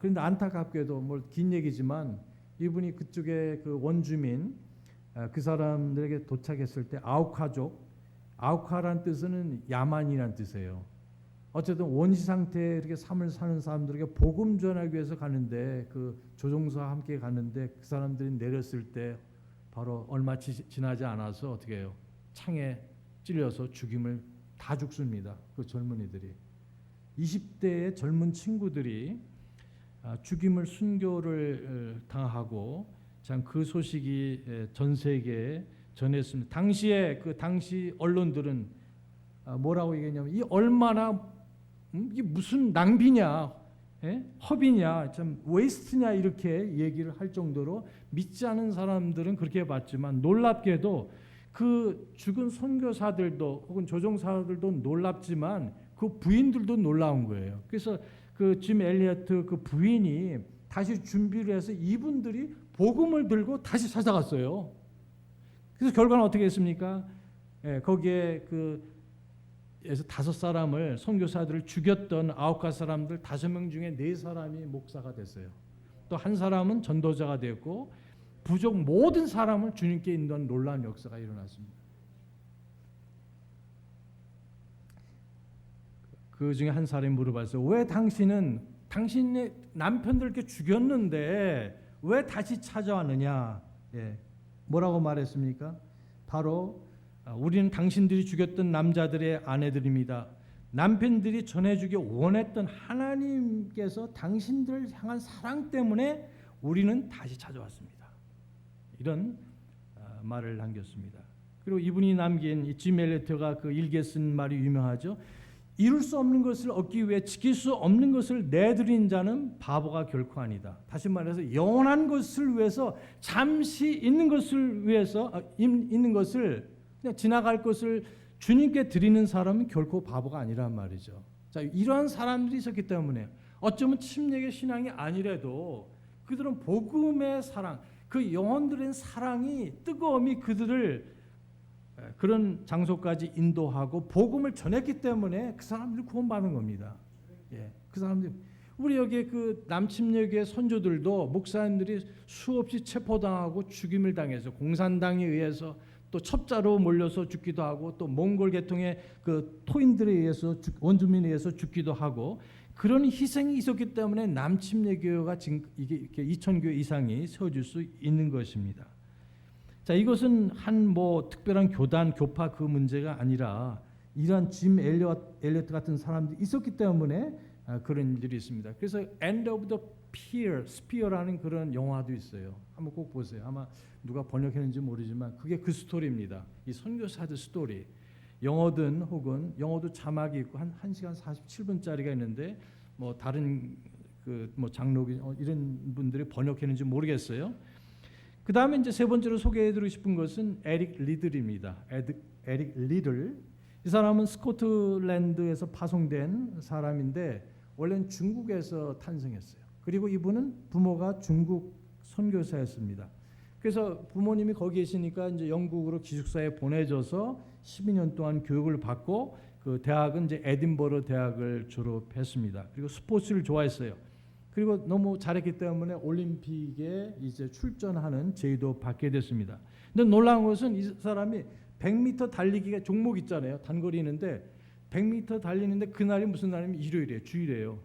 그런데 안타깝게도 뭐 긴 얘기지만 이분이 그쪽에 그 원주민 그 사람들에게 도착했을 때 아우카족, 아우카란 뜻은 야만이란 뜻이에요. 어쨌든 원시 상태에 이렇게 삶을 사는 사람들에게 복음 전하기 위해서 가는데 그 조종사와 함께 갔는데 그 사람들이 내렸을 때 바로 얼마 지나지 않아서 어떻게 해요? 창에 찔려서 죽임을 다 죽습니다. 그 젊은이들이 20대의 젊은 친구들이 죽임을 순교를 당하고 참 그 소식이 전 세계에 전했습니다. 당시에 그 당시 언론들은 뭐라고 얘기했냐면 이 얼마나 이게 무슨 낭비냐, 허비냐, 참 웨이스트냐 이렇게 얘기를 할 정도로 믿지 않은 사람들은 그렇게 봤지만 놀랍게도 그 죽은 선교사들도 혹은 조종사들도 놀랍지만 그 부인들도 놀라운 거예요. 그래서 그 짐 엘리어트 그 부인이 다시 준비를 해서 이분들이 복음을 들고 다시 찾아갔어요. 그래서 결과는 어떻게 했습니까? 거기에 그에서 5사람을 선교사들을 죽였던 9 사람들 5명 중에 4사람이 목사가 됐어요. 또 1사람은 전도자가 됐고 부족 모든 사람을 주님께 인도한 놀라운 역사가 일어났습니다. 그 중에 한 사람이 물어봤어요. 왜 당신은 당신의 남편들 이렇게 죽였는데 왜 다시 찾아왔느냐? 뭐라고 말했습니까? 바로 우리는 당신들이 죽였던 남자들의 아내들입니다. 남편들이 전해주기 원했던 하나님께서 당신들을 향한 사랑 때문에 우리는 다시 찾아왔습니다. 이런 말을 남겼습니다. 그리고 이분이 남긴 이 짐 엘리어트가 그 일기에 쓴 말이 유명하죠. 이룰 수 없는 것을 얻기 위해 지킬 수 없는 것을 내드린 자는 바보가 결코 아니다. 다시 말해서 영원한 것을 위해서 잠시 있는 것을 위해서 있는 것을 그냥 지나갈 것을 주님께 드리는 사람은 결코 바보가 아니란 말이죠. 자, 이러한 사람들이 있었기 때문에 어쩌면 침례의 신앙이 아니래도 그들은 복음의 사랑, 그 영혼들의 사랑이 뜨거움이 그들을 그런 장소까지 인도하고 복음을 전했기 때문에 그 사람들이 구원받은 겁니다. 그 사람들 우리 여기 그 남침례교회 선조들도 목사님들이 수없이 체포당하고 죽임을 당해서 공산당에 의해서 또 첩자로 몰려서 죽기도 하고 또 몽골 계통의 그 토인들에 의해서 원주민에 의해서 죽기도 하고 그런 희생이 있었기 때문에 남침례교회가 지금 이게 이렇게 2000교회 이상이 세워질 수 있는 것입니다. 자, 이것은 한 뭐 특별한 교단, 교파 그 문제가 아니라 이러한 짐 엘리어트 같은 사람들이 있었기 때문에 그런 일들이 있습니다. 그래서 End of the Spear라는 그런 영화도 있어요. 한번 꼭 보세요. 아마 누가 번역했는지 모르지만 그게 그 스토리입니다. 이 선교사들 스토리. 영어든 혹은 영어도 자막이 있고 한 1시간 47분짜리가 있는데 뭐 다른 그 뭐 장로기 이런 분들이 번역했는지 모르겠어요. 그 다음에 이제 세 번째로 소개해드리고 싶은 것은 에릭 리들입니다. 에릭 리들. 이 사람은 스코틀랜드에서 파송된 사람인데 원래는 중국에서 탄생했어요. 그리고 이분은 부모가 중국 선교사였습니다. 그래서 부모님이 거기 계시니까 이제 영국으로 기숙사에 보내져서 12년 동안 교육을 받고 그 대학은 이제 에딘버러 대학을 졸업했습니다. 그리고 스포츠를 좋아했어요. 그리고 너무 잘했기 때문에 올림픽에 이제 출전하는 제의도 받게 됐습니다. 근데 놀라운 것은 이 사람이 100m 달리기가 종목 있잖아요. 단거리인데 100m 달리는데 그날이 무슨 날이면 일요일이에요. 주일이에요.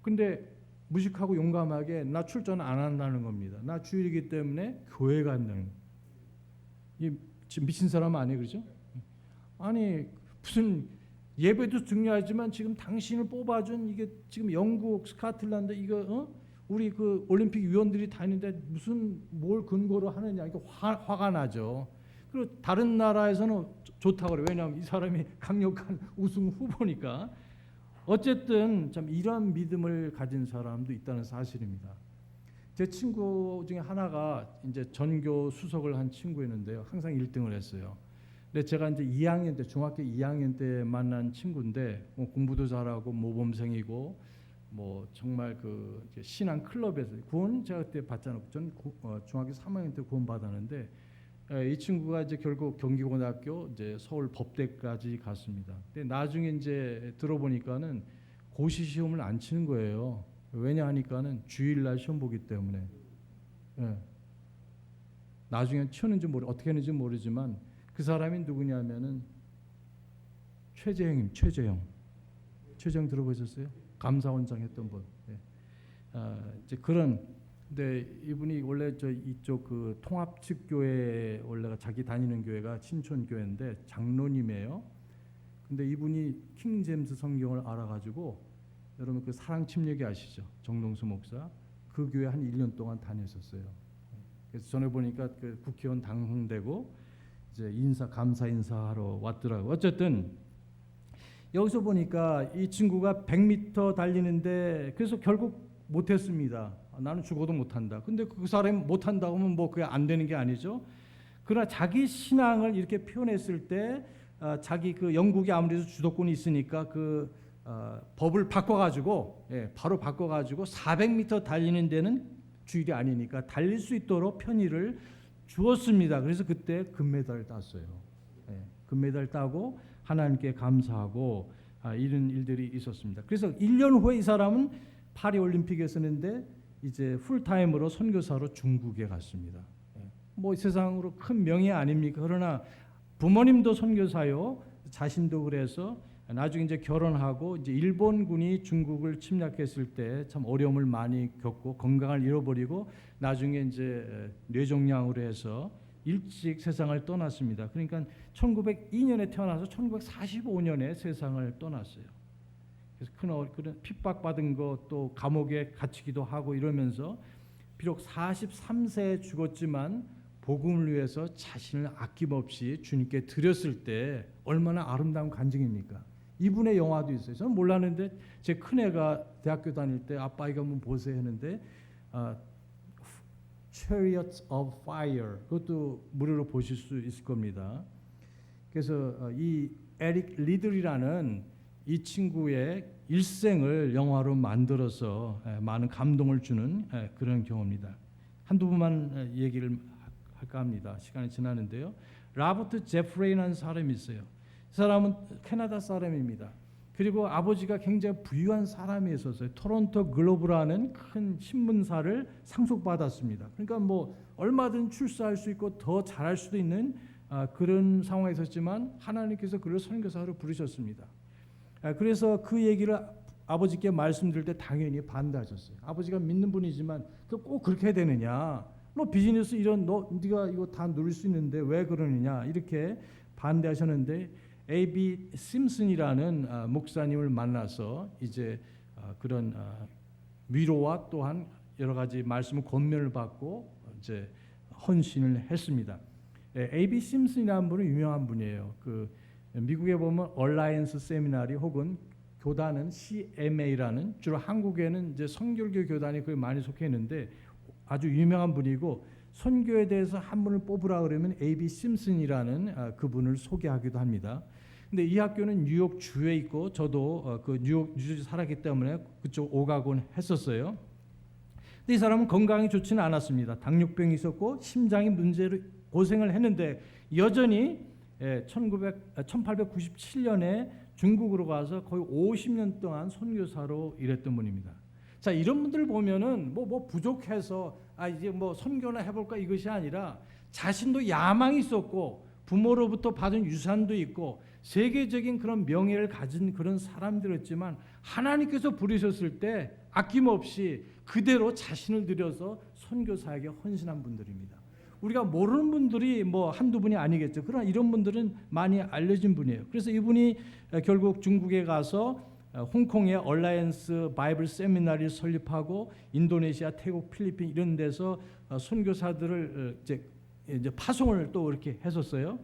근데 무식하고 용감하게 나 출전 안 한다는 겁니다. 나 주일이기 때문에 교회 간다는. 이 지금 미친 사람 아니에요, 그렇죠? 아니 무슨 예배도 중요하지만 지금 당신을 뽑아준 이게 지금 영국, 스코틀랜드 이거 우리 그 올림픽 위원들이 다니는데 무슨 뭘 근거로 하느냐 이거 화가 나죠. 그리고 다른 나라에서는 좋다고 그래요. 왜냐하면 이 사람이 강력한 우승 후보니까. 어쨌든 참 이러한 믿음을 가진 사람도 있다는 사실입니다. 제 친구 중에 하나가 이제 전교 수석을 한 친구였는데요. 항상 1등을 했어요. 근데 제가 이제 2학년 때 중학교 2학년 때 만난 친구인데 뭐 공부도 잘하고 모범생이고 뭐 정말 그 신앙 클럽에서 구원 제가 그때 받잖아요. 전 중학교 3학년 때 구원 받았는데 이 친구가 이제 결국 경기고등학교 이제 서울 법대까지 갔습니다. 근데 나중에 이제 들어보니까는 고시 시험을 안 치는 거예요. 왜냐 하니까는 주일날 시험 보기 때문에. 나중에 치웠는지 어떻게 했는지 모르지만 그 사람이 누구냐면은 최재형님, 최재형 들어보셨어요? 감사원장 했던 분. 이제 그런. 근데 이분이 원래 저 이쪽 그 통합측 교회 원래가 자기 다니는 교회가 신촌 교회인데 장로님이에요. 근데 이분이 킹 제임스 성경을 알아가지고 여러분 그 사랑 침례교 아시죠? 정동수 목사 그 교회 한 1년 동안 다녔었어요. 그래서 전에 보니까 그 국회의원 당선되고 이제 감사 인사하러 왔더라고요. 어쨌든 여기서 보니까 이 친구가 100m 달리는데 그래서 결국 못했습니다. 나는 죽어도 못한다. 근데 그 사람이 못한다고 하면 뭐 그게 안 되는 게 아니죠. 그러나 자기 신앙을 이렇게 표현했을 때 자기 그 영국이 아무래도 주도권이 있으니까 법을 바꿔가지고 바로 바꿔가지고 400m 달리는 데는 주일이 아니니까 달릴 수 있도록 편의를 주었습니다. 그래서 그때 금메달을 땄어요. 금메달 따고 하나님께 감사하고 이런 일들이 있었습니다. 그래서 1년 후에 이 사람은 파리 올림픽에 서는데 이제 풀타임으로 선교사로 중국에 갔습니다. 뭐 세상으로 큰 명예 아닙니까? 그러나 부모님도 선교사요, 자신도 그래서 나중에 이제 결혼하고 이제 일본군이 중국을 침략했을 때 참 어려움을 많이 겪고 건강을 잃어버리고 나중에 이제 뇌종양으로 해서 일찍 세상을 떠났습니다. 그러니까 1902년에 태어나서 1945년에 세상을 떠났어요. 그래서 그런 핍박받은 것 또 감옥에 갇히기도 하고 이러면서 비록 43세에 죽었지만 복음을 위해서 자신을 아낌없이 주님께 드렸을 때 얼마나 아름다운 간증입니까? 이분의 영화도 있어요. 저는 몰랐는데 제 큰애가 대학교 다닐 때 아빠 이거 한번 보세요 했는데 Chariots of Fire 그것도 무료로 보실 수 있을 겁니다. 그래서 이 에릭 리들이라는 이 친구의 일생을 영화로 만들어서 많은 감동을 주는 그런 경우입니다. 한두 분만 얘기를 할까 합니다. 시간이 지나는데요. 라버트 제프레이라는 사람이 있어요. 이 사람은 캐나다 사람입니다. 그리고 아버지가 굉장히 부유한 사람이었어요. 토론토 글로브라는 큰 신문사를 상속받았습니다. 그러니까 뭐 얼마든 출세할 수 있고 더 잘할 수도 있는 그런 상황에 있었지만 하나님께서 그를 선교사로 부르셨습니다. 그래서 그 얘기를 아버지께 말씀드릴 때 당연히 반대하셨어요. 아버지가 믿는 분이지만 꼭 그렇게 해야 되느냐? 너 비즈니스 네가 이거 다 누릴 수 있는데 왜 그러느냐? 이렇게 반대하셨는데 A.B. 심슨이라는 목사님을 만나서 이제 그런 위로와 또한 여러 가지 말씀을 권면을 받고 이제 헌신을 했습니다. A.B. 심슨이라는 분은 유명한 분이에요. 그 미국에 보면 얼라이언스 세미나리 혹은 교단은 CMA라는 주로 한국에는 이제 성결교 교단이 거의 많이 속해 있는데 아주 유명한 분이고 선교에 대해서 한 분을 뽑으라 그러면 A.B. 심슨이라는 그분을 소개하기도 합니다. 근데 이 학교는 뉴욕 주에 있고 저도 그 뉴욕 주에 살았기 때문에 그쪽 오가곤 했었어요. 근데 이 사람은 건강이 좋지는 않았습니다. 당뇨병이 있었고 심장이 문제로 고생을 했는데 여전히 1897년에 중국으로 가서 거의 50년 동안 선교사로 일했던 분입니다. 자, 이런 분들 보면은 뭐 부족해서 이제 뭐 선교나 해볼까 이것이 아니라 자신도 야망이 있었고 부모로부터 받은 유산도 있고 세계적인 그런 명예를 가진 그런 사람들이었지만 하나님께서 부르셨을 때 아낌없이 그대로 자신을 들여서 선교사에게 헌신한 분들입니다. 우리가 모르는 분들이 뭐 한두 분이 아니겠죠. 그러나 이런 분들은 많이 알려진 분이에요. 그래서 이분이 결국 중국에 가서 홍콩의 얼라이언스 바이블 세미나리를 설립하고 인도네시아, 태국, 필리핀 이런 데서 선교사들을 이제 파송을 또 이렇게 했었어요.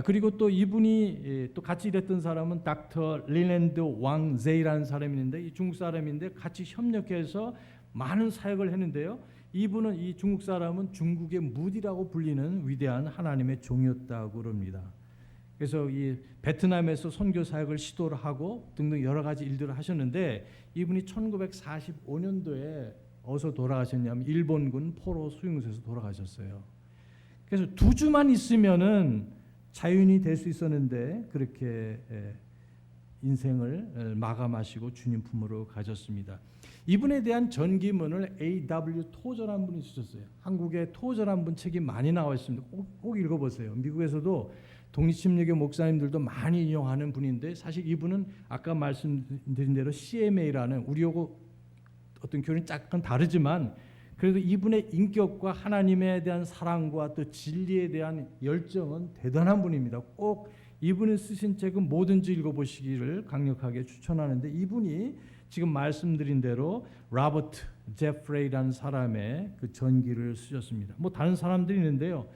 그리고 또 이분이 또 같이 일했던 사람은 닥터 릴랜드 왕제이라는 사람이 있는데 이 중국 사람인데 같이 협력해서 많은 사역을 했는데요. 이분은 이 중국 사람은 중국의 무디라고 불리는 위대한 하나님의 종이었다고 그럽니다. 그래서 이 베트남에서 선교 사역을 시도를 하고 등등 여러 가지 일들을 하셨는데 이분이 1945년도에 어디서 돌아가셨냐면 일본군 포로 수용소에서 돌아가셨어요. 그래서 2주만 있으면은 자연이 될 수 있었는데 그렇게 인생을 마감하시고 주님 품으로 가셨습니다. 이분에 대한 전기문을 A.W. 토저라는 분이 쓰셨어요. 한국에 토저라는 분 책이 많이 나와 있습니다. 꼭 읽어보세요. 미국에서도 독립침례교 목사님들도 많이 인용하는 분인데 사실 이분은 아까 말씀드린 대로 CMA라는 우리하고 어떤 교리는 약간 다르지만 그래도 이분의 인격과 하나님에 대한 사랑과 또 진리에 대한 열정은 대단한 분입니다. 꼭 이분이 쓰신 책은 뭐든지 읽어보시기를 강력하게 추천하는데 이분이 지금 말씀드린 대로 로버트 제프레이라는 사람의 그 전기를 쓰셨습니다. 뭐 다른 사람들이 있는데요.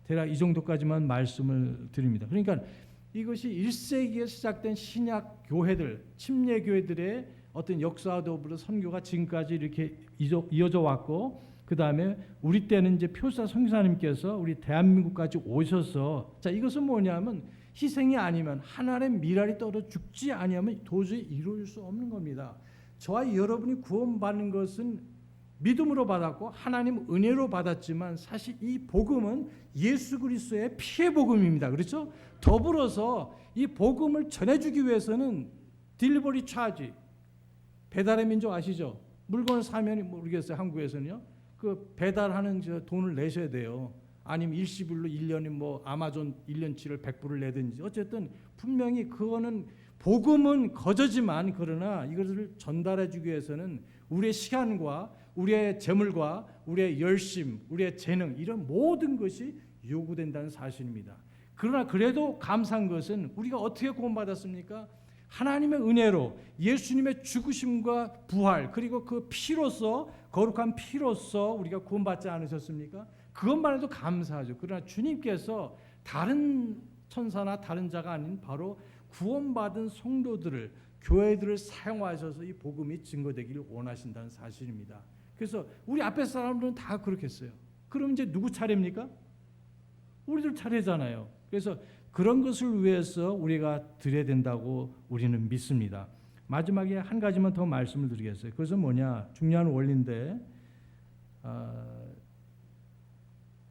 대략 이 정도까지만 말씀을 드립니다. 그러니까 이것이 1세기에 시작된 신약 교회들, 침례 교회들의 어떤 역사와 더불어 선교가 지금까지 이렇게 이어져 왔고 그 다음에 우리 때는 이제 표사 선교사님께서 우리 대한민국까지 오셔서, 자, 이것은 뭐냐면 희생이 아니면 하나님의 미랄이 떨어 죽지 아니하면 도저히 이룰 수 없는 겁니다. 저와 여러분이 구원받는 것은 믿음으로 받았고 하나님 은혜로 받았지만 사실 이 복음은 예수 그리스도의 피의 복음입니다. 그렇죠? 더불어서 이 복음을 전해주기 위해서는 딜리버리 차지, 배달의 민족 아시죠? 물건 사면 모르겠어요. 한국에서는요. 그 배달하는 돈을 내셔야 돼요. 아니면 일시불로 1년에 뭐 아마존 1년치를 100불을 내든지, 어쨌든 분명히 그거는 복음은 거저지만, 그러나 이것을 전달해 주기 위해서는 우리의 시간과 우리의 재물과 우리의 열심, 우리의 재능, 이런 모든 것이 요구된다는 사실입니다. 그러나 그래도 감사한 것은 우리가 어떻게 구원받았습니까? 하나님의 은혜로 예수님의 죽으심과 부활, 그리고 그 피로서, 거룩한 피로서 우리가 구원받지 않으셨습니까? 그것만 해도 감사하죠. 그러나 주님께서 다른 천사나 다른 자가 아닌 바로 구원받은 성도들을, 교회들을 사용하셔서 이 복음이 증거되기를 원하신다는 사실입니다. 그래서 우리 앞에 사람들은 다 그렇게 했어요. 그럼 이제 누구 차례입니까? 우리들 차례잖아요. 그래서 그런 것을 위해서 우리가 드려야 된다고 우리는 믿습니다. 마지막에 한 가지만 더 말씀을 드리겠어요. 그것은 뭐냐? 중요한 원리인데,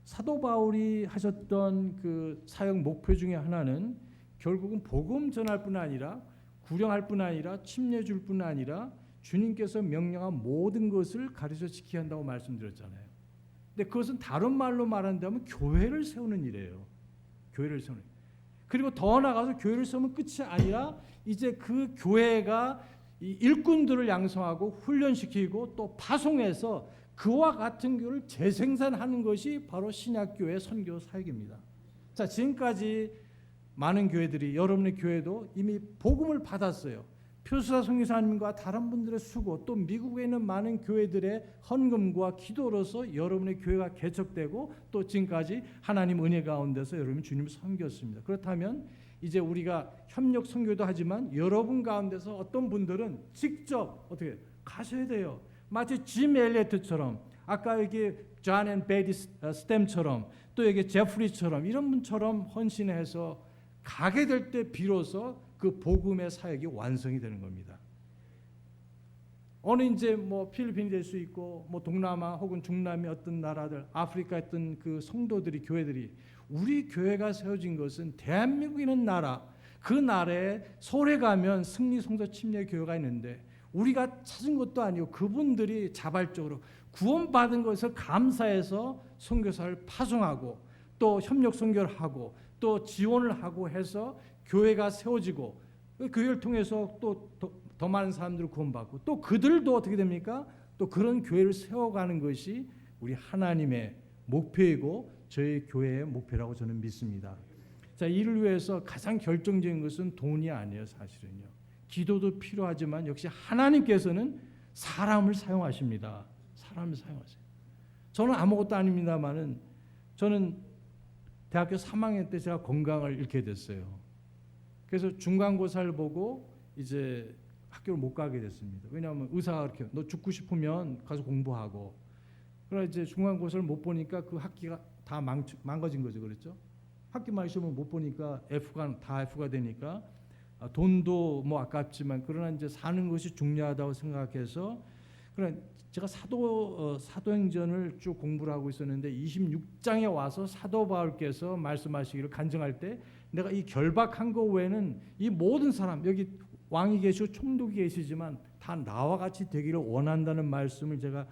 사도 바울이 하셨던 그 사역 목표 중에 하나는 결국은 복음 전할 뿐 아니라, 구령할 뿐 아니라, 침례 줄 뿐 아니라 주님께서 명령한 모든 것을 가르쳐 지켜야 한다고 말씀드렸잖아요. 근데 그것은 다른 말로 말한다면 교회를 세우는 일이에요. 교회를 세우는 일. 그리고 더 나아가서 교회를 세우면 끝이 아니라 이제 그 교회가 이 일꾼들을 양성하고 훈련시키고 또 파송해서 그와 같은 교회를 재생산하는 것이 바로 신약교회 선교 사역입니다. 자, 지금까지 많은 교회들이, 여러분의 교회도 이미 복음을 받았어요. 표수사 선교사님과 다른 분들의 수고, 또 미국에 있는 많은 교회들의 헌금과 기도로서 여러분의 교회가 개척되고 또 지금까지 하나님 은혜 가운데서 여러분이 주님을 섬겼습니다. 그렇다면 이제 우리가 협력 선교도 하지만 여러분 가운데서 어떤 분들은 직접 어떻게 가셔야 돼요. 마치 짐 엘리어트처럼, 아까 여기 존 앤 베디 스템처럼, 또 여기 제프리처럼 이런 분처럼 헌신해서 가게 될 때 비로소 그 복음의 사역이 완성이 되는 겁니다. 어느 이제 뭐 필리핀이 될 수 있고, 뭐 동남아 혹은 중남미 어떤 나라들, 아프리카 어떤 그 성도들이, 교회들이, 우리 교회가 세워진 것은 대한민국이라는 나라, 그 나라에 서울에 가면 승리 성서 침례 교회가 있는데 우리가 찾은 것도 아니고 그분들이 자발적으로 구원받은 것을 감사해서 선교사를 파송하고 또 협력 선교를 하고 또 지원을 하고 해서 교회가 세워지고, 그 교회를 통해서 또 더 많은 사람들을 구원받고, 또 그들도 어떻게 됩니까? 또 그런 교회를 세워가는 것이 우리 하나님의 목표이고 저희 교회의 목표라고 저는 믿습니다. 자, 이를 위해서 가장 결정적인 것은 돈이 아니에요. 사실은요. 기도도 필요하지만 역시 하나님께서는 사람을 사용하십니다. 사람을 사용하세요. 저는 아무것도 아닙니다만은, 저는 대학교 3학년 때 제가 건강을 잃게 됐어요. 그래서 중간고사를 보고 이제 학교를 못 가게 됐습니다. 왜냐하면 의사가 이렇게 너 죽고 싶으면 가서 공부하고, 그러나 이제 중간고사를 못 보니까 그 학기가 다 망가진 거죠. 그렇죠? 학기만 시험을 못 보니까 F가 되니까 돈도 뭐 아깝지만 그러나 이제 사는 것이 중요하다고 생각해서, 그러나 제가 사도행전을 쭉 공부를 하고 있었는데 26장에 와서 사도 바울께서 말씀하시기를 간증할 때, 내가 이 결박한 거 외에는 이 모든 사람, 여기 왕이 계시고 총독이 계시지만 다 나와 같이 되기를 원한다는 말씀을 제가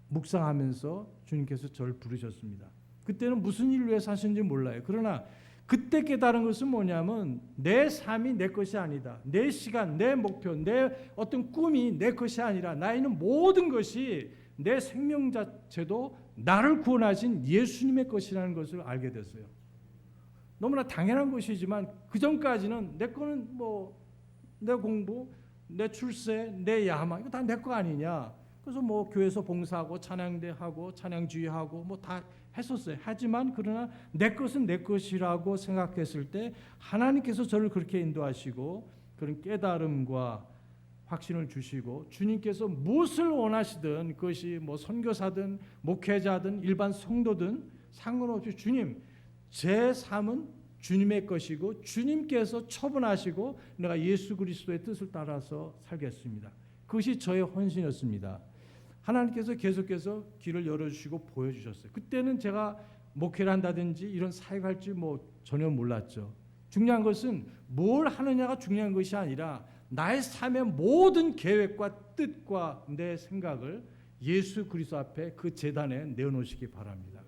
묵상하면서 주님께서 저를 부르셨습니다. 그때는 무슨 일을 위해서 하시는지 몰라요. 그러나 그때 깨달은 것은 뭐냐면 내 삶이 내 것이 아니다. 내 시간, 내 목표, 내 어떤 꿈이 내 것이 아니라 나 있는 모든 것이, 내 생명 자체도 나를 구원하신 예수님의 것이라는 것을 알게 됐어요. 너무나 당연한 것이지만 그 전까지는 내 거는 뭐 내 공부, 내 출세, 내 야망, 이거 다 내 거 아니냐. 그래서 뭐 교회에서 봉사하고 찬양대 하고 찬양주의하고 뭐 다 했었어요. 하지만 그러나 내 것은 내 것이라고 생각했을 때 하나님께서 저를 그렇게 인도하시고 그런 깨달음과 확신을 주시고 주님께서 무엇을 원하시든 그것이 뭐 선교사든 목회자든 일반 성도든 상관없이 주님 제 삶은 주님의 것이고 주님께서 처분하시고 내가 예수 그리스도의 뜻을 따라서 살겠습니다. 그것이 저의 헌신이었습니다. 하나님께서 계속해서 길을 열어주시고 보여주셨어요. 그때는 제가 목회를 한다든지 이런 사역을 할지 뭐 전혀 몰랐죠. 중요한 것은 뭘 하느냐가 중요한 것이 아니라 나의 삶의 모든 계획과 뜻과 내 생각을 예수 그리스도 앞에 그 제단에 내어놓으시기 바랍니다.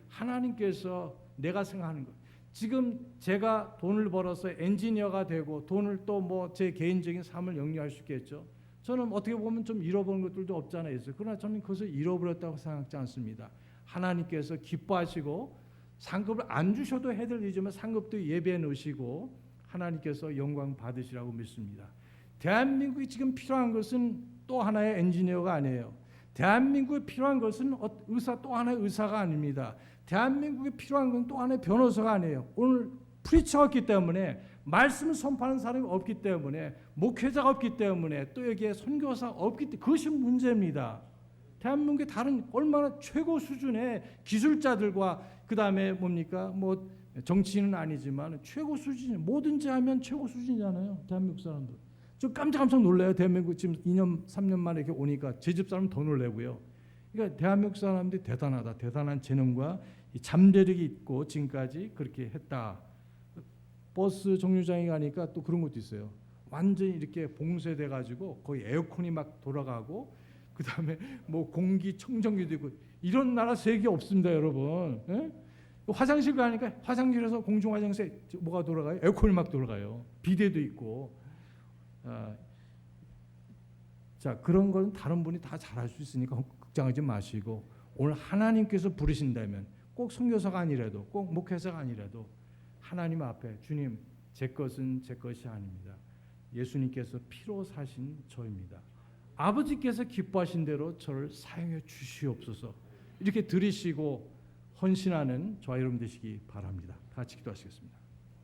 하나님께서 내가 생각하는 것, 지금 제가 돈을 벌어서 엔지니어가 되고 돈을 또 뭐 제 개인적인 삶을 영위할 수 있겠죠. 저는 어떻게 보면 좀 잃어버린 것들도 없잖아요. 그러나 저는 그것을 잃어버렸다고 생각하지 않습니다. 하나님께서 기뻐하시고 상급을 안 주셔도 해드릴 일이지만 상급도 예배해 놓으시고 하나님께서 영광 받으시라고 믿습니다. 대한민국이 지금 필요한 것은 또 하나의 엔지니어가 아니에요. 대한민국에 필요한 것은 의사 또 하나의 의사가 아닙니다. 대한민국에 필요한 건 또 하나의 변호사가 아니에요. 오늘 프리처가 없기 때문에 말씀을 선포하는 사람이 없기 때문에 목회자가 없기 때문에 또 여기에 선교사가 없기 때문에 그것이 문제입니다. 대한민국에 다른 얼마나 최고 수준의 기술자들과 그 다음에 뭡니까 뭐 정치인은 아니지만 최고 수준 뭐든지 하면 최고 수준이잖아요. 대한민국 사람들. 저 깜짝 놀라요. 대한민국 지금 2년 3년 만에 이렇게 오니까 제 집 사람 더 놀라고요. 그러니까 대한민국 사람들이 대단하다. 대단한 재능과 이 잠재력이 있고 지금까지 그렇게 했다. 버스 정류장에 가니까 또 그런 것도 있어요. 완전히 이렇게 봉쇄돼 가지고 거의 에어컨이 막 돌아가고 그 다음에 뭐 공기청정기도 있고 이런 나라 세계 없습니다, 여러분. 예? 화장실 가니까 화장실에서 공중 화장실에 뭐가 돌아가요? 에어컨이 막 돌아가요. 비데도 있고. 자, 그런 건 다른 분이 다 잘할 수 있으니까 걱정하지 마시고 오늘 하나님께서 부르신다면 꼭 선교사가 아니라도 꼭 목회자가 아니라도 하나님 앞에 주님 제 것은 제 것이 아닙니다. 예수님께서 피로 사신 저입니다. 아버지께서 기뻐하신 대로 저를 사용해 주시옵소서. 이렇게 들으시고 헌신하는 저와 여러분 되시기 바랍니다. 같이 기도하시겠습니다.